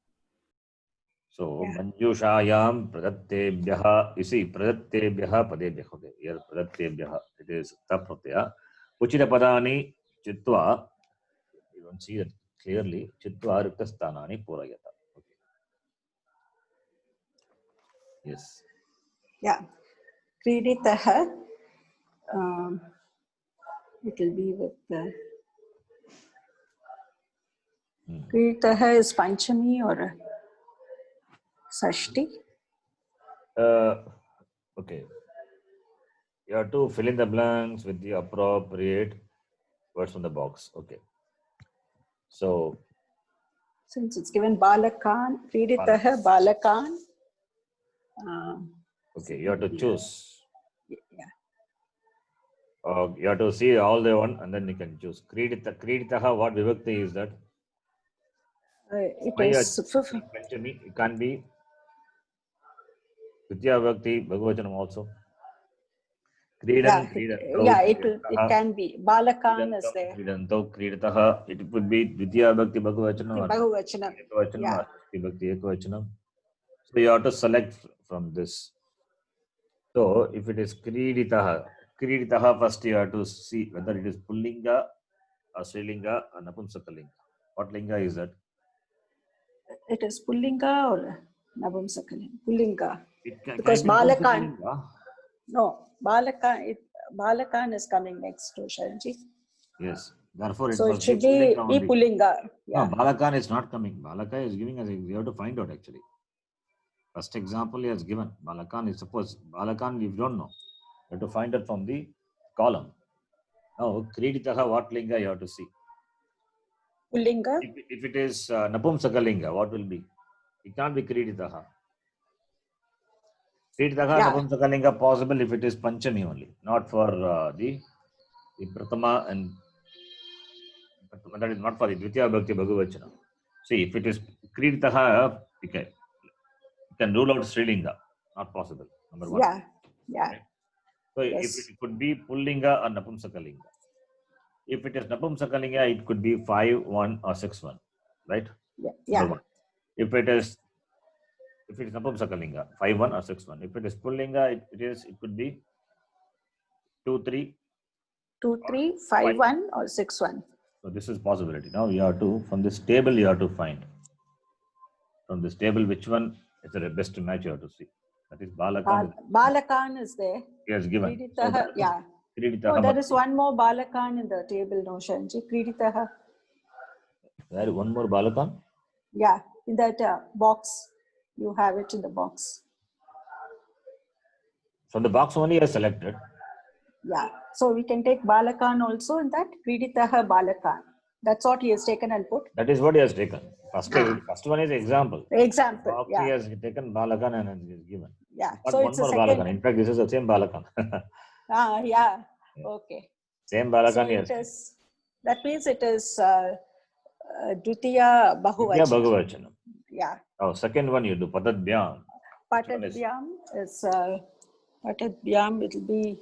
Speaker 1: So, Manjushayam Pradattebhyaha, you see, Pradattebhyaha Padebhyaha. Okay, here Pradattebhyaha, it is Tapratyaya. Uchita Padani Chitva, you don't see it clearly, Chitva Riktastanani Purayata. Okay. Yes.
Speaker 3: Yeah. Kriditaha. It will be with the. Kriditaha is Panchami or Sashti?
Speaker 1: Okay. You have to fill in the blanks with the appropriate words from the box. Okay. So,
Speaker 3: since it's given Balakan, Kriditaha, Balakan.
Speaker 1: Okay, you have to choose.
Speaker 3: Yeah.
Speaker 1: You have to see all the one and then you can choose. Kriditaha, what vibhakti is that?
Speaker 3: It is
Speaker 1: Panchami. It can be Tritiya Bhakti, Bhagavachanam also. Kridan,
Speaker 3: it can be. Balakan is there.
Speaker 1: Kridanto, Kridataha, it could be Dvitiya Bhakti, Bhagavachanam.
Speaker 3: Bhagavachanam.
Speaker 1: Yeah. Bhakti, Ekavachanam. So you have to select from this. So if it is Kriditaha first you have to see whether it is Pullinga or Srilinga or Napumsakalinga. What linga is that?
Speaker 3: It is Pullinga or Napumsakalinga? Pullinga.
Speaker 1: It can
Speaker 3: because
Speaker 1: be
Speaker 3: Balakan. No, Balakan is coming next to Sharanji.
Speaker 1: Yes. Therefore, it
Speaker 3: So it
Speaker 1: must
Speaker 3: should
Speaker 1: be
Speaker 3: be
Speaker 1: Pullinga only.
Speaker 3: Pullinga.
Speaker 1: No,
Speaker 3: Yeah.
Speaker 1: Balakan is not coming. Balaka is giving us, we have to find out actually. First example he has given. Balakan is suppose. Balakan, we don't know. You have to find out from the column. Now, Kriditaha, what linga you have to see.
Speaker 3: Pullinga.
Speaker 1: If it is Napumsakalinga, what will be? It can't be Kriditaha. Kriditaha,
Speaker 3: Yeah.
Speaker 1: Napumsakalinga possible if it is Panchami only, not for the Pratama and that is not for the Dvitiya Bhakti Bhagavachana. See, if it is Kriditaha, you can rule out Srilinga. Not possible. Number one.
Speaker 3: Yeah. Yeah.
Speaker 1: Right? So
Speaker 3: Yes.
Speaker 1: if it could be Pullinga or Napumsakalinga. If it is Napumsakalinga, it could be 5-1 or 6-1. Right?
Speaker 3: Yeah.
Speaker 1: Number
Speaker 3: Yeah.
Speaker 1: one. If it is Napumsakalinga, 5-1 or 6-1. If it is Pullinga, it could be 2-3.
Speaker 3: 2-3, 5-1 or 6-1.
Speaker 1: So this is possibility. Now you have to, from this table, you have to find. From this table, which one is the best match you have to see. That is Balakan.
Speaker 3: Balakan is there.
Speaker 1: He has given.
Speaker 3: Kriditaha, yeah.
Speaker 1: Kriditaha.
Speaker 3: No, there is one more Balakan in the table, no, Sharanji. Kriditaha.
Speaker 1: There one more Balakan?
Speaker 3: Yeah, in that box. You have it in the box.
Speaker 1: So the box only has selected.
Speaker 3: Yeah. So we can take Balakan also in that. Kriditaha Balakan. That's what he has taken and put.
Speaker 1: That is what he has taken. First one is example.
Speaker 3: Example.
Speaker 1: Box
Speaker 3: Yeah.
Speaker 1: he has taken Balakan and has given.
Speaker 3: Yeah.
Speaker 1: Not
Speaker 3: So
Speaker 1: one
Speaker 3: it's a
Speaker 1: more
Speaker 3: second.
Speaker 1: Balakan. In fact, this is the same Balakan.
Speaker 3: Yeah. Okay.
Speaker 1: Same Balakan
Speaker 3: So
Speaker 1: yes.
Speaker 3: it is. That means it is Dvitiya Bahuvachana.
Speaker 1: Bhagavachana.
Speaker 3: Yeah.
Speaker 1: Oh, second one you do Patadbyam.
Speaker 3: Patadbyam is Patadbyam. It will be.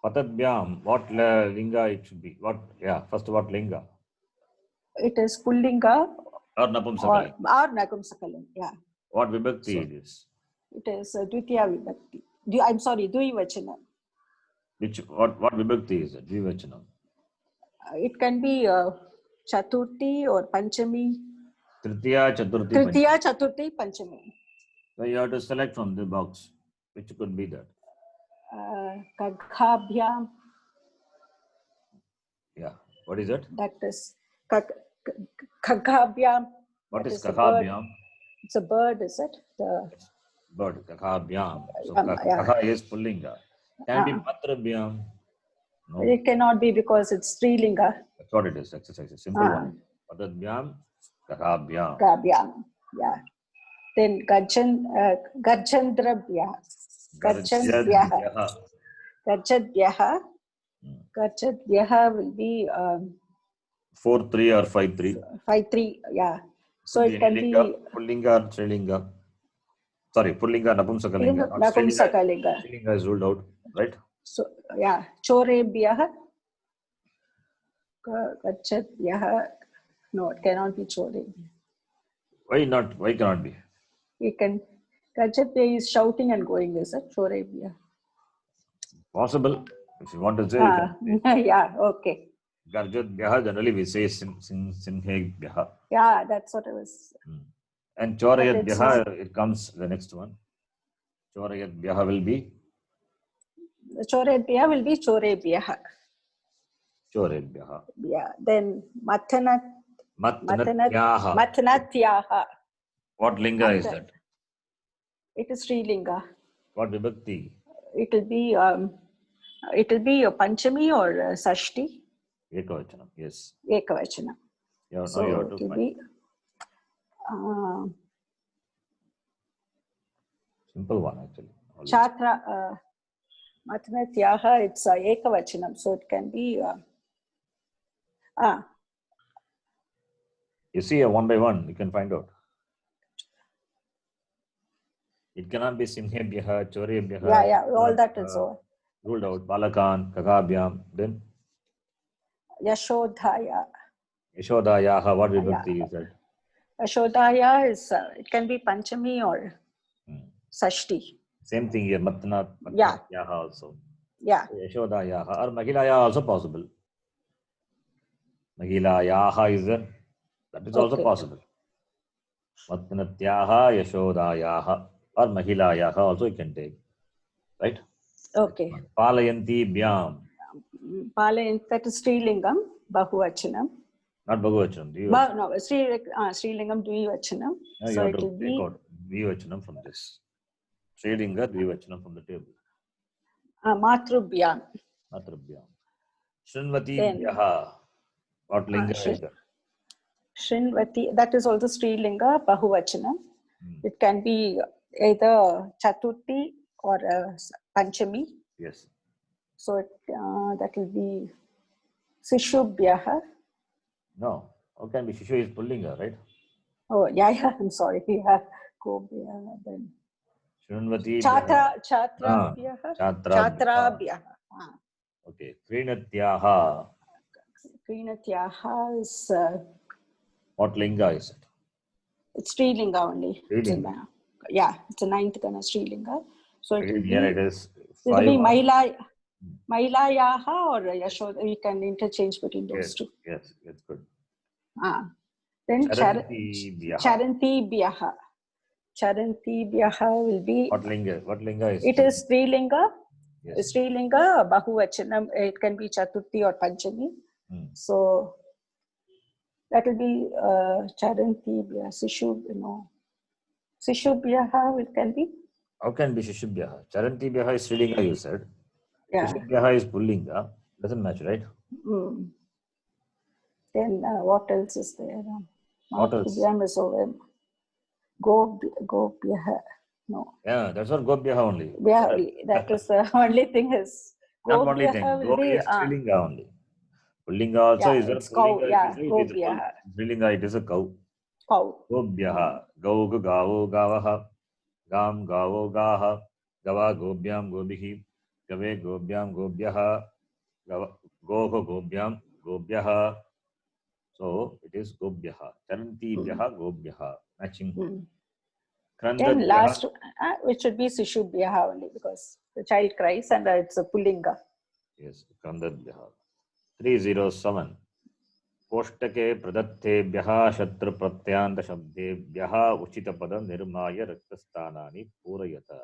Speaker 1: Patadbyam. What linga it should be? What? Yeah. First, what linga?
Speaker 3: It is Pullinga
Speaker 1: Or Napumsakalinga.
Speaker 3: or Napumsakalinga. Yeah.
Speaker 1: What vibhakti
Speaker 3: So,
Speaker 1: it is?
Speaker 3: it is Dvitiya Vibhakti. I'm sorry, Dvivachana.
Speaker 1: What vibhakti is it? Dvivachana.
Speaker 3: It can be Chaturthi or Panchami.
Speaker 1: Tritiya, Chaturthi,
Speaker 3: Tritiya, Chaturthi, Panchami.
Speaker 1: So you have to select from the box. Which could be that?
Speaker 3: Kaghabhyam.
Speaker 1: Yeah. What is it?
Speaker 3: That is Kaghabhyam.
Speaker 1: What is
Speaker 3: a bird.
Speaker 1: Kakhabhyam?
Speaker 3: It's a bird, is it? The
Speaker 1: Bird. Kakhabhyam. So
Speaker 3: yeah.
Speaker 1: Kakha is Pullinga. Can be Patrabhyam. No.
Speaker 3: It cannot be because it's Strilinga.
Speaker 1: That's what it is. Exercise. Simple one. Patadbyam, Kakhabhyam.
Speaker 3: Kaghabhyam. Yeah. Then Garjandrabhya. Garjadbhyaha. Garjadbhyaha. Garjadbhyaha will be
Speaker 1: 4-3 or 5-3.
Speaker 3: 5-3. Yeah. So
Speaker 1: Could
Speaker 3: it can be
Speaker 1: Pullinga or Strilinga. Sorry, Pullinga, Napumsakalinga.
Speaker 3: Napumsakalinga.
Speaker 1: Strilinga is ruled out, right?
Speaker 3: So yeah, Chorebhyaha. Garjadbhyaha. No, it cannot be Chorebhyaha.
Speaker 1: Why not? Why cannot be?
Speaker 3: It can. Garjadbhyaha is shouting and going, is it? Chorebhyaha.
Speaker 1: Possible. If you want to say, you can say.
Speaker 3: Yeah, okay.
Speaker 1: Garjadbhyaha, generally we say Sinhebhyaha.
Speaker 3: Yeah, that's what I was.
Speaker 1: And Chorayadbhyaha, it comes the next one. Chorayadbhyaha will be?
Speaker 3: Chorebhyaha will be Chorebhyaha.
Speaker 1: Chorayadbhyaha.
Speaker 3: Yeah. Then
Speaker 1: Matnatyaha.
Speaker 3: Matnatyaha.
Speaker 1: What linga is that?
Speaker 3: It is Srilinga.
Speaker 1: What vibhakti?
Speaker 3: It will be a Panchami or Sashti.
Speaker 1: Ekavachanam, yes.
Speaker 3: Ekavachana.
Speaker 1: So you have to
Speaker 3: it will
Speaker 1: find.
Speaker 3: be
Speaker 1: Simple one actually. Always.
Speaker 3: Chatra Matnatyaha, it's Ekavachanam. So it can be
Speaker 1: You see a one by one, you can find out. It cannot be Simhebhyaha, Chorayabhyaha.
Speaker 3: Yeah, all that is all.
Speaker 1: Ruled out. Balakan, Kakhabhyam. Then
Speaker 3: Yashodhaya.
Speaker 1: Yashodayaha, what vibhakti is that?
Speaker 3: Yashodhaya is, it can be Panchami or Sashti.
Speaker 1: Same thing here,
Speaker 3: Yeah.
Speaker 1: Matnatyaha also.
Speaker 3: Yeah.
Speaker 1: Yashodayaha or Mahilayaha also possible. Mahilayaha is there. That is also possible. Matnatyaha, Yashodayaha. or Mahilayaha also you can take. Right?
Speaker 3: Okay.
Speaker 1: Palayanti Bhyam.
Speaker 3: Palayanti, that is Srilingam, Bahuvachanam.
Speaker 1: Not Bahuvachanam.
Speaker 3: No, Srilingam Dvivachanam.
Speaker 1: No,
Speaker 3: So
Speaker 1: you
Speaker 3: it
Speaker 1: have to
Speaker 3: will
Speaker 1: take
Speaker 3: be
Speaker 1: out Dvivachanam from this. Srilinga Dvivachanam from the table.
Speaker 3: Matrubhyam.
Speaker 1: Matrubhyam. Shrinvati
Speaker 3: Then-
Speaker 1: Bhyaha. What linga is there?
Speaker 3: Shrinvati, that is also Srilinga, Bahuvachanam.
Speaker 1: Hmm.
Speaker 3: It can be either Chaturthi or Panchami.
Speaker 1: Yes.
Speaker 3: So that will be Sishubhyaha.
Speaker 1: No. How can be? Shishu is Pullinga, right?
Speaker 3: Oh, yeah, I'm sorry. Yeah, Kobhyaha, then
Speaker 1: Shrinvati Bhyaha.
Speaker 3: Chatrabhyaha.
Speaker 1: Chatrabhyaha.
Speaker 3: Chatrabhyaha.
Speaker 1: Okay. Krinatyaha.
Speaker 3: Krinatyaha is
Speaker 1: What linga is it?
Speaker 3: it's Srilinga only.
Speaker 1: Srilinga.
Speaker 3: Yeah, it's a ninth Gana Srilinga. So it will be,
Speaker 1: Here it is.
Speaker 3: it will be
Speaker 1: 5.
Speaker 3: Mailayaha or Yashoda. We can interchange between those two.
Speaker 1: Yes, that's good.
Speaker 3: Then
Speaker 1: Charanti Bhyaha.
Speaker 3: Charanti Bhyaha. Charanti Bhyaha will be.
Speaker 1: What linga is
Speaker 3: It is Srilinga.
Speaker 1: Yes.
Speaker 3: Srilinga, Bahuvachanam. It can be Chaturthi or Panchami.
Speaker 1: Hmm.
Speaker 3: So that will be Charanti Bhyaha. Sishubhyaha it can be.
Speaker 1: How can be Shishubhyaha? Charanti Bhyaha is Srilinga, you said.
Speaker 3: Yeah.
Speaker 1: Shishubhyaha is Pullinga. Doesn't match, right?
Speaker 3: Mm. Then what else is there?
Speaker 1: What else?
Speaker 3: Matrubhyam is over. Gobhyaha. No.
Speaker 1: Yeah, that's what Gobhyaha only.
Speaker 3: Yeah, that is the only thing is.
Speaker 1: Not only thing.
Speaker 3: Gobhyaha will
Speaker 1: Go
Speaker 3: be.
Speaker 1: is Srilinga only. Pullinga also
Speaker 3: Yeah,
Speaker 1: is a
Speaker 3: it's cow.
Speaker 1: Pullinga.
Speaker 3: Yeah,
Speaker 1: It is a
Speaker 3: Gobhyaha.
Speaker 1: Srilinga, it is a cow.
Speaker 3: Cow.
Speaker 1: Gobhyaha. Gauga Gavo Gavaha. Gam Gavo Gaha. Gava Gobhyam Gobihi. Gave Gobhyam Gobhyaha. Goho Gobhyam Gobhyaha. So it is Gobhyaha. Charanti Bhyaha Gobhyaha. Matching.
Speaker 3: Then last, which should be Sishubhyaha only because the child cries and it's a Pullinga.
Speaker 1: Yes, Kandadhyaha. 307. Poshtake Pradattebhyaha Shatru Pratyanta Shabdebhyaha Uchitapada Nirmaya Raktastanani Purayata.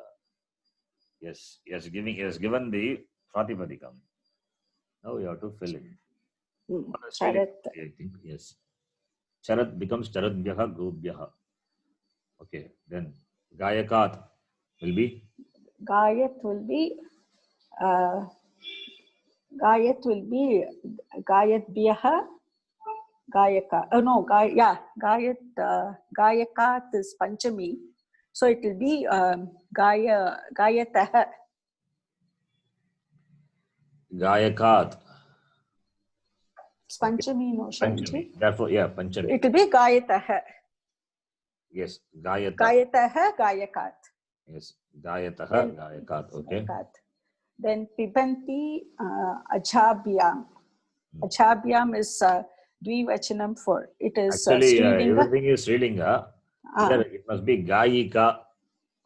Speaker 1: Yes, he has given the Pratipadikam. Now you have to fill in.
Speaker 3: Charat.
Speaker 1: I think, yes. Charat becomes Charadbhyaha Gobhyaha. Okay, then Gayakat will be?
Speaker 3: Gayat will be Gayatbhyaha Gayaka. Oh no, Gayat Gayakat is Panchami. So it will be Gayataha.
Speaker 1: Gayakat.
Speaker 3: It's Panchami, no,
Speaker 1: Panchami. Therefore, yeah, Panchami.
Speaker 3: it will be Gayataha.
Speaker 1: Yes, Gayata.
Speaker 3: Gayataha Gayakat.
Speaker 1: Yes, Gayataha Gayakat. Okay.
Speaker 3: Then Pibanti Ajhabhyam. Ajhabhyam is Dvivachanam for. It is
Speaker 1: Actually,
Speaker 3: Srilinga.
Speaker 1: everything is Srilinga. Here it must be Gayika.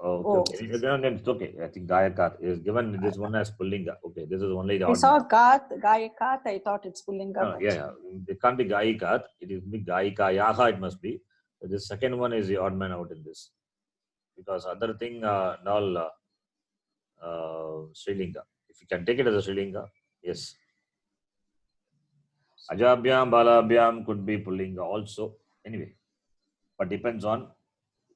Speaker 1: Oh, okay. Then it's okay. I think Gayakat is given this one as Pullinga. Okay, this is only the
Speaker 3: I saw Gayakat. I thought it's Pullinga.
Speaker 1: No, yeah. It can't be Gayikat. It is be Gayika. Yaha it must be. So the second one is the odd man out in this. Because other thing, all Srilinga. If you can take it as a Srilinga, yes. Ajabhyam, Balabhyam could be Pullinga also. Anyway, but depends on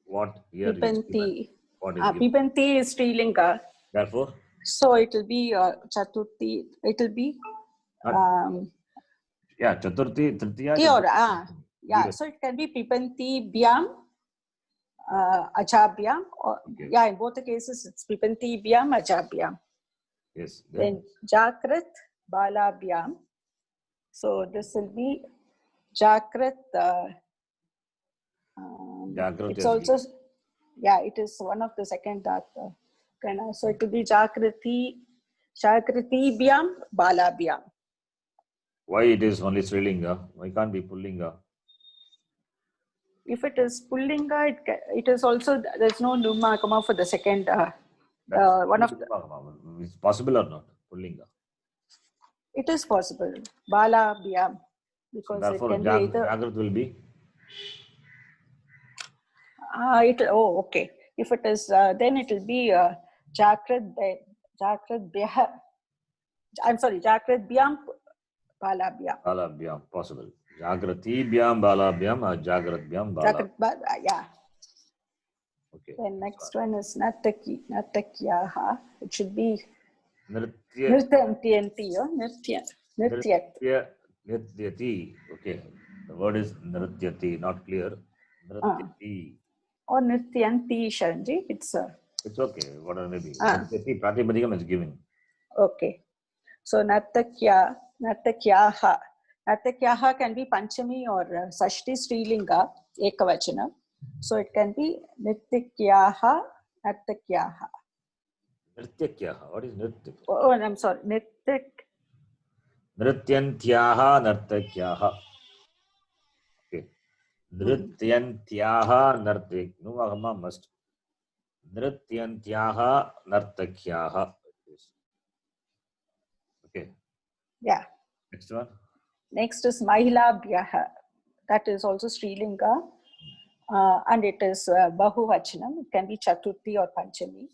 Speaker 1: what year
Speaker 3: Pibanti.
Speaker 1: What is given.
Speaker 3: Pibanti is Srilinga.
Speaker 1: Therefore?
Speaker 3: So it will be Chaturthi. It will be.
Speaker 1: Yeah, Chaturthi, Tritiya.
Speaker 3: Yeah, so it can be Pibanti Bhyam, Ajhabhyam. Yeah, in both the cases, it's Pibanti Bhyam, Ajhabhyam.
Speaker 1: Yes.
Speaker 3: Then Jakrat, Balabhyam. So this will be Jakrat. It's also, it is one of the second Dhatu. So it will be Jakrati Bhyam, Balabhyam.
Speaker 1: Why it is only Srilinga? Why can't be Pullinga?
Speaker 3: If it is Pullinga, it is also, there's no Numa Kama for the second. One of the,
Speaker 1: it's possible or not? Pullinga.
Speaker 3: It is possible. Balabhyam. Because
Speaker 1: so therefore,
Speaker 3: it can be either.
Speaker 1: Jagrat will be?
Speaker 3: Okay. If it is, then it will be Jakrit I'm sorry, Jakritbhyam Balabhyam.
Speaker 1: Balabhyam, possible. Jagratibhyam Balabhyam or Jagratbhyam Balabhyam.
Speaker 3: Yeah.
Speaker 1: Okay.
Speaker 3: Then next one is Natakyaha. It should be
Speaker 1: Nritya.
Speaker 3: Nirtyanti, Niryat.
Speaker 1: Nrityati. Okay. The word is Nrityati, not clear. Nrityati.
Speaker 3: Or Nirtyanti, Sharanji. It's
Speaker 1: okay. Whatever may be. Nrityati, Pratipadikam is given.
Speaker 3: Okay. So Natakyaha. Natakyaha can be Panchami or Sashti Strilinga, Ekavachana. So it can be Nityakyaha, Natakyaha.
Speaker 1: Nrityakyaha. What is Nrityak?
Speaker 3: Oh, I'm sorry.
Speaker 1: Nrityantyaha, Nartakyaha. Okay. Nrityantyaha, Nartak. No, Agama must. Nrityantyaha, Nartakyaha. Okay.
Speaker 3: Yeah.
Speaker 1: Next one.
Speaker 3: Next is Mahilabhyaha. That is also Strilinga. And it is Bahuvachanam. It can be Chaturthi or Panchami.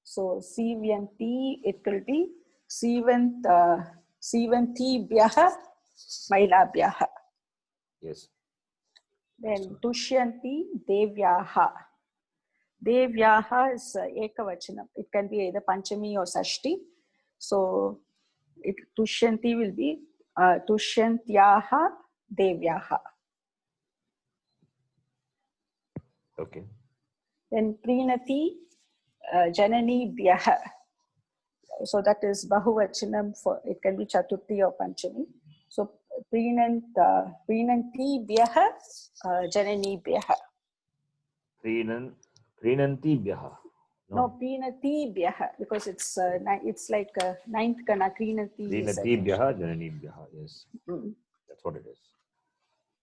Speaker 3: So Sivyanti, it will be Sivanti Bhyaha, Mahilabhyaha.
Speaker 1: Yes.
Speaker 3: Then Tushyanti Devyaha. Devyaha is Ekavachanam. It can be either Panchami or Sashti. So Tushyanti will be Tushyantyaha Devyaha.
Speaker 1: Okay.
Speaker 3: Then Prinati Janani Bhyaha. So that is Bahuvachanam. It can be Chaturthi or Panchami. So Prinanti Bhyaha Janani Bhyaha.
Speaker 1: Prinanti Bhyaha.
Speaker 3: No, Prinati Bhyaha, because it's like ninth kana, Prinati.
Speaker 1: Prinati Bhyaha Janani Bhyaha. Yes. That's what it is.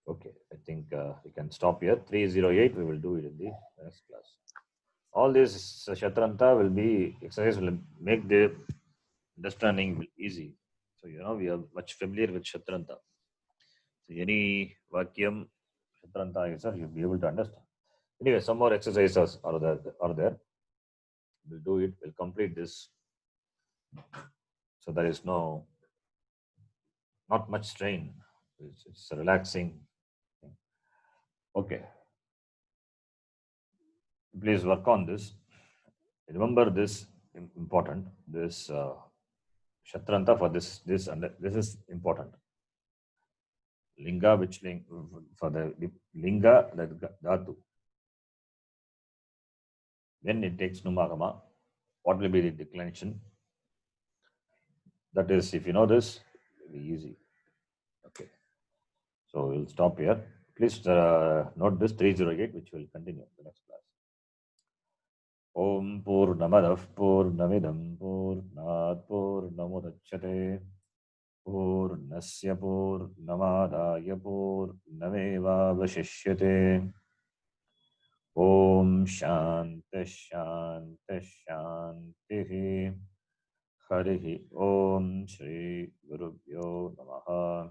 Speaker 1: Okay. I think we can stop here. 308, we will do it in the next class. All this Shatranta will be, exercise will make the understanding easy. So, we are much familiar with Shatranta. So, any Vakyam, Shatranta, you'll be able to understand. Anyway, some more exercises are there. We'll do it. We'll complete this. So, there is not much strain. It's a relaxing thing. Okay. Please work on this. Remember this important. This Shatranta for this and this is important. Linga, which for the Linga, that Dhatu. When it takes Numagama, what will be the declension? That is, if you know this, it will be easy. Okay. So we'll stop here. Please note this 308, which will continue the next class. Om Purnamadav Purnamidam Purnat Purnamudachyate Purnasya Purnamadaya Purnameva Vashishyate. Om Shanti Shanti Shanti. Harihi Om Shri Gurubhyo Namaha.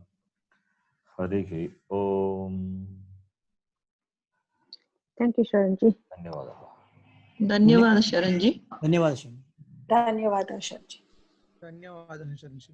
Speaker 1: Harihi Om.
Speaker 6: Thank you, Sharanji.
Speaker 5: ಧನ್ಯವಾದ ಶರಣ್ಜಿ.
Speaker 7: ಧನ್ಯವಾದ Sharan.
Speaker 3: Dhanyavada, Sharanji.
Speaker 8: ಧನ್ಯವಾದ ಶರಣ್ಜಿ.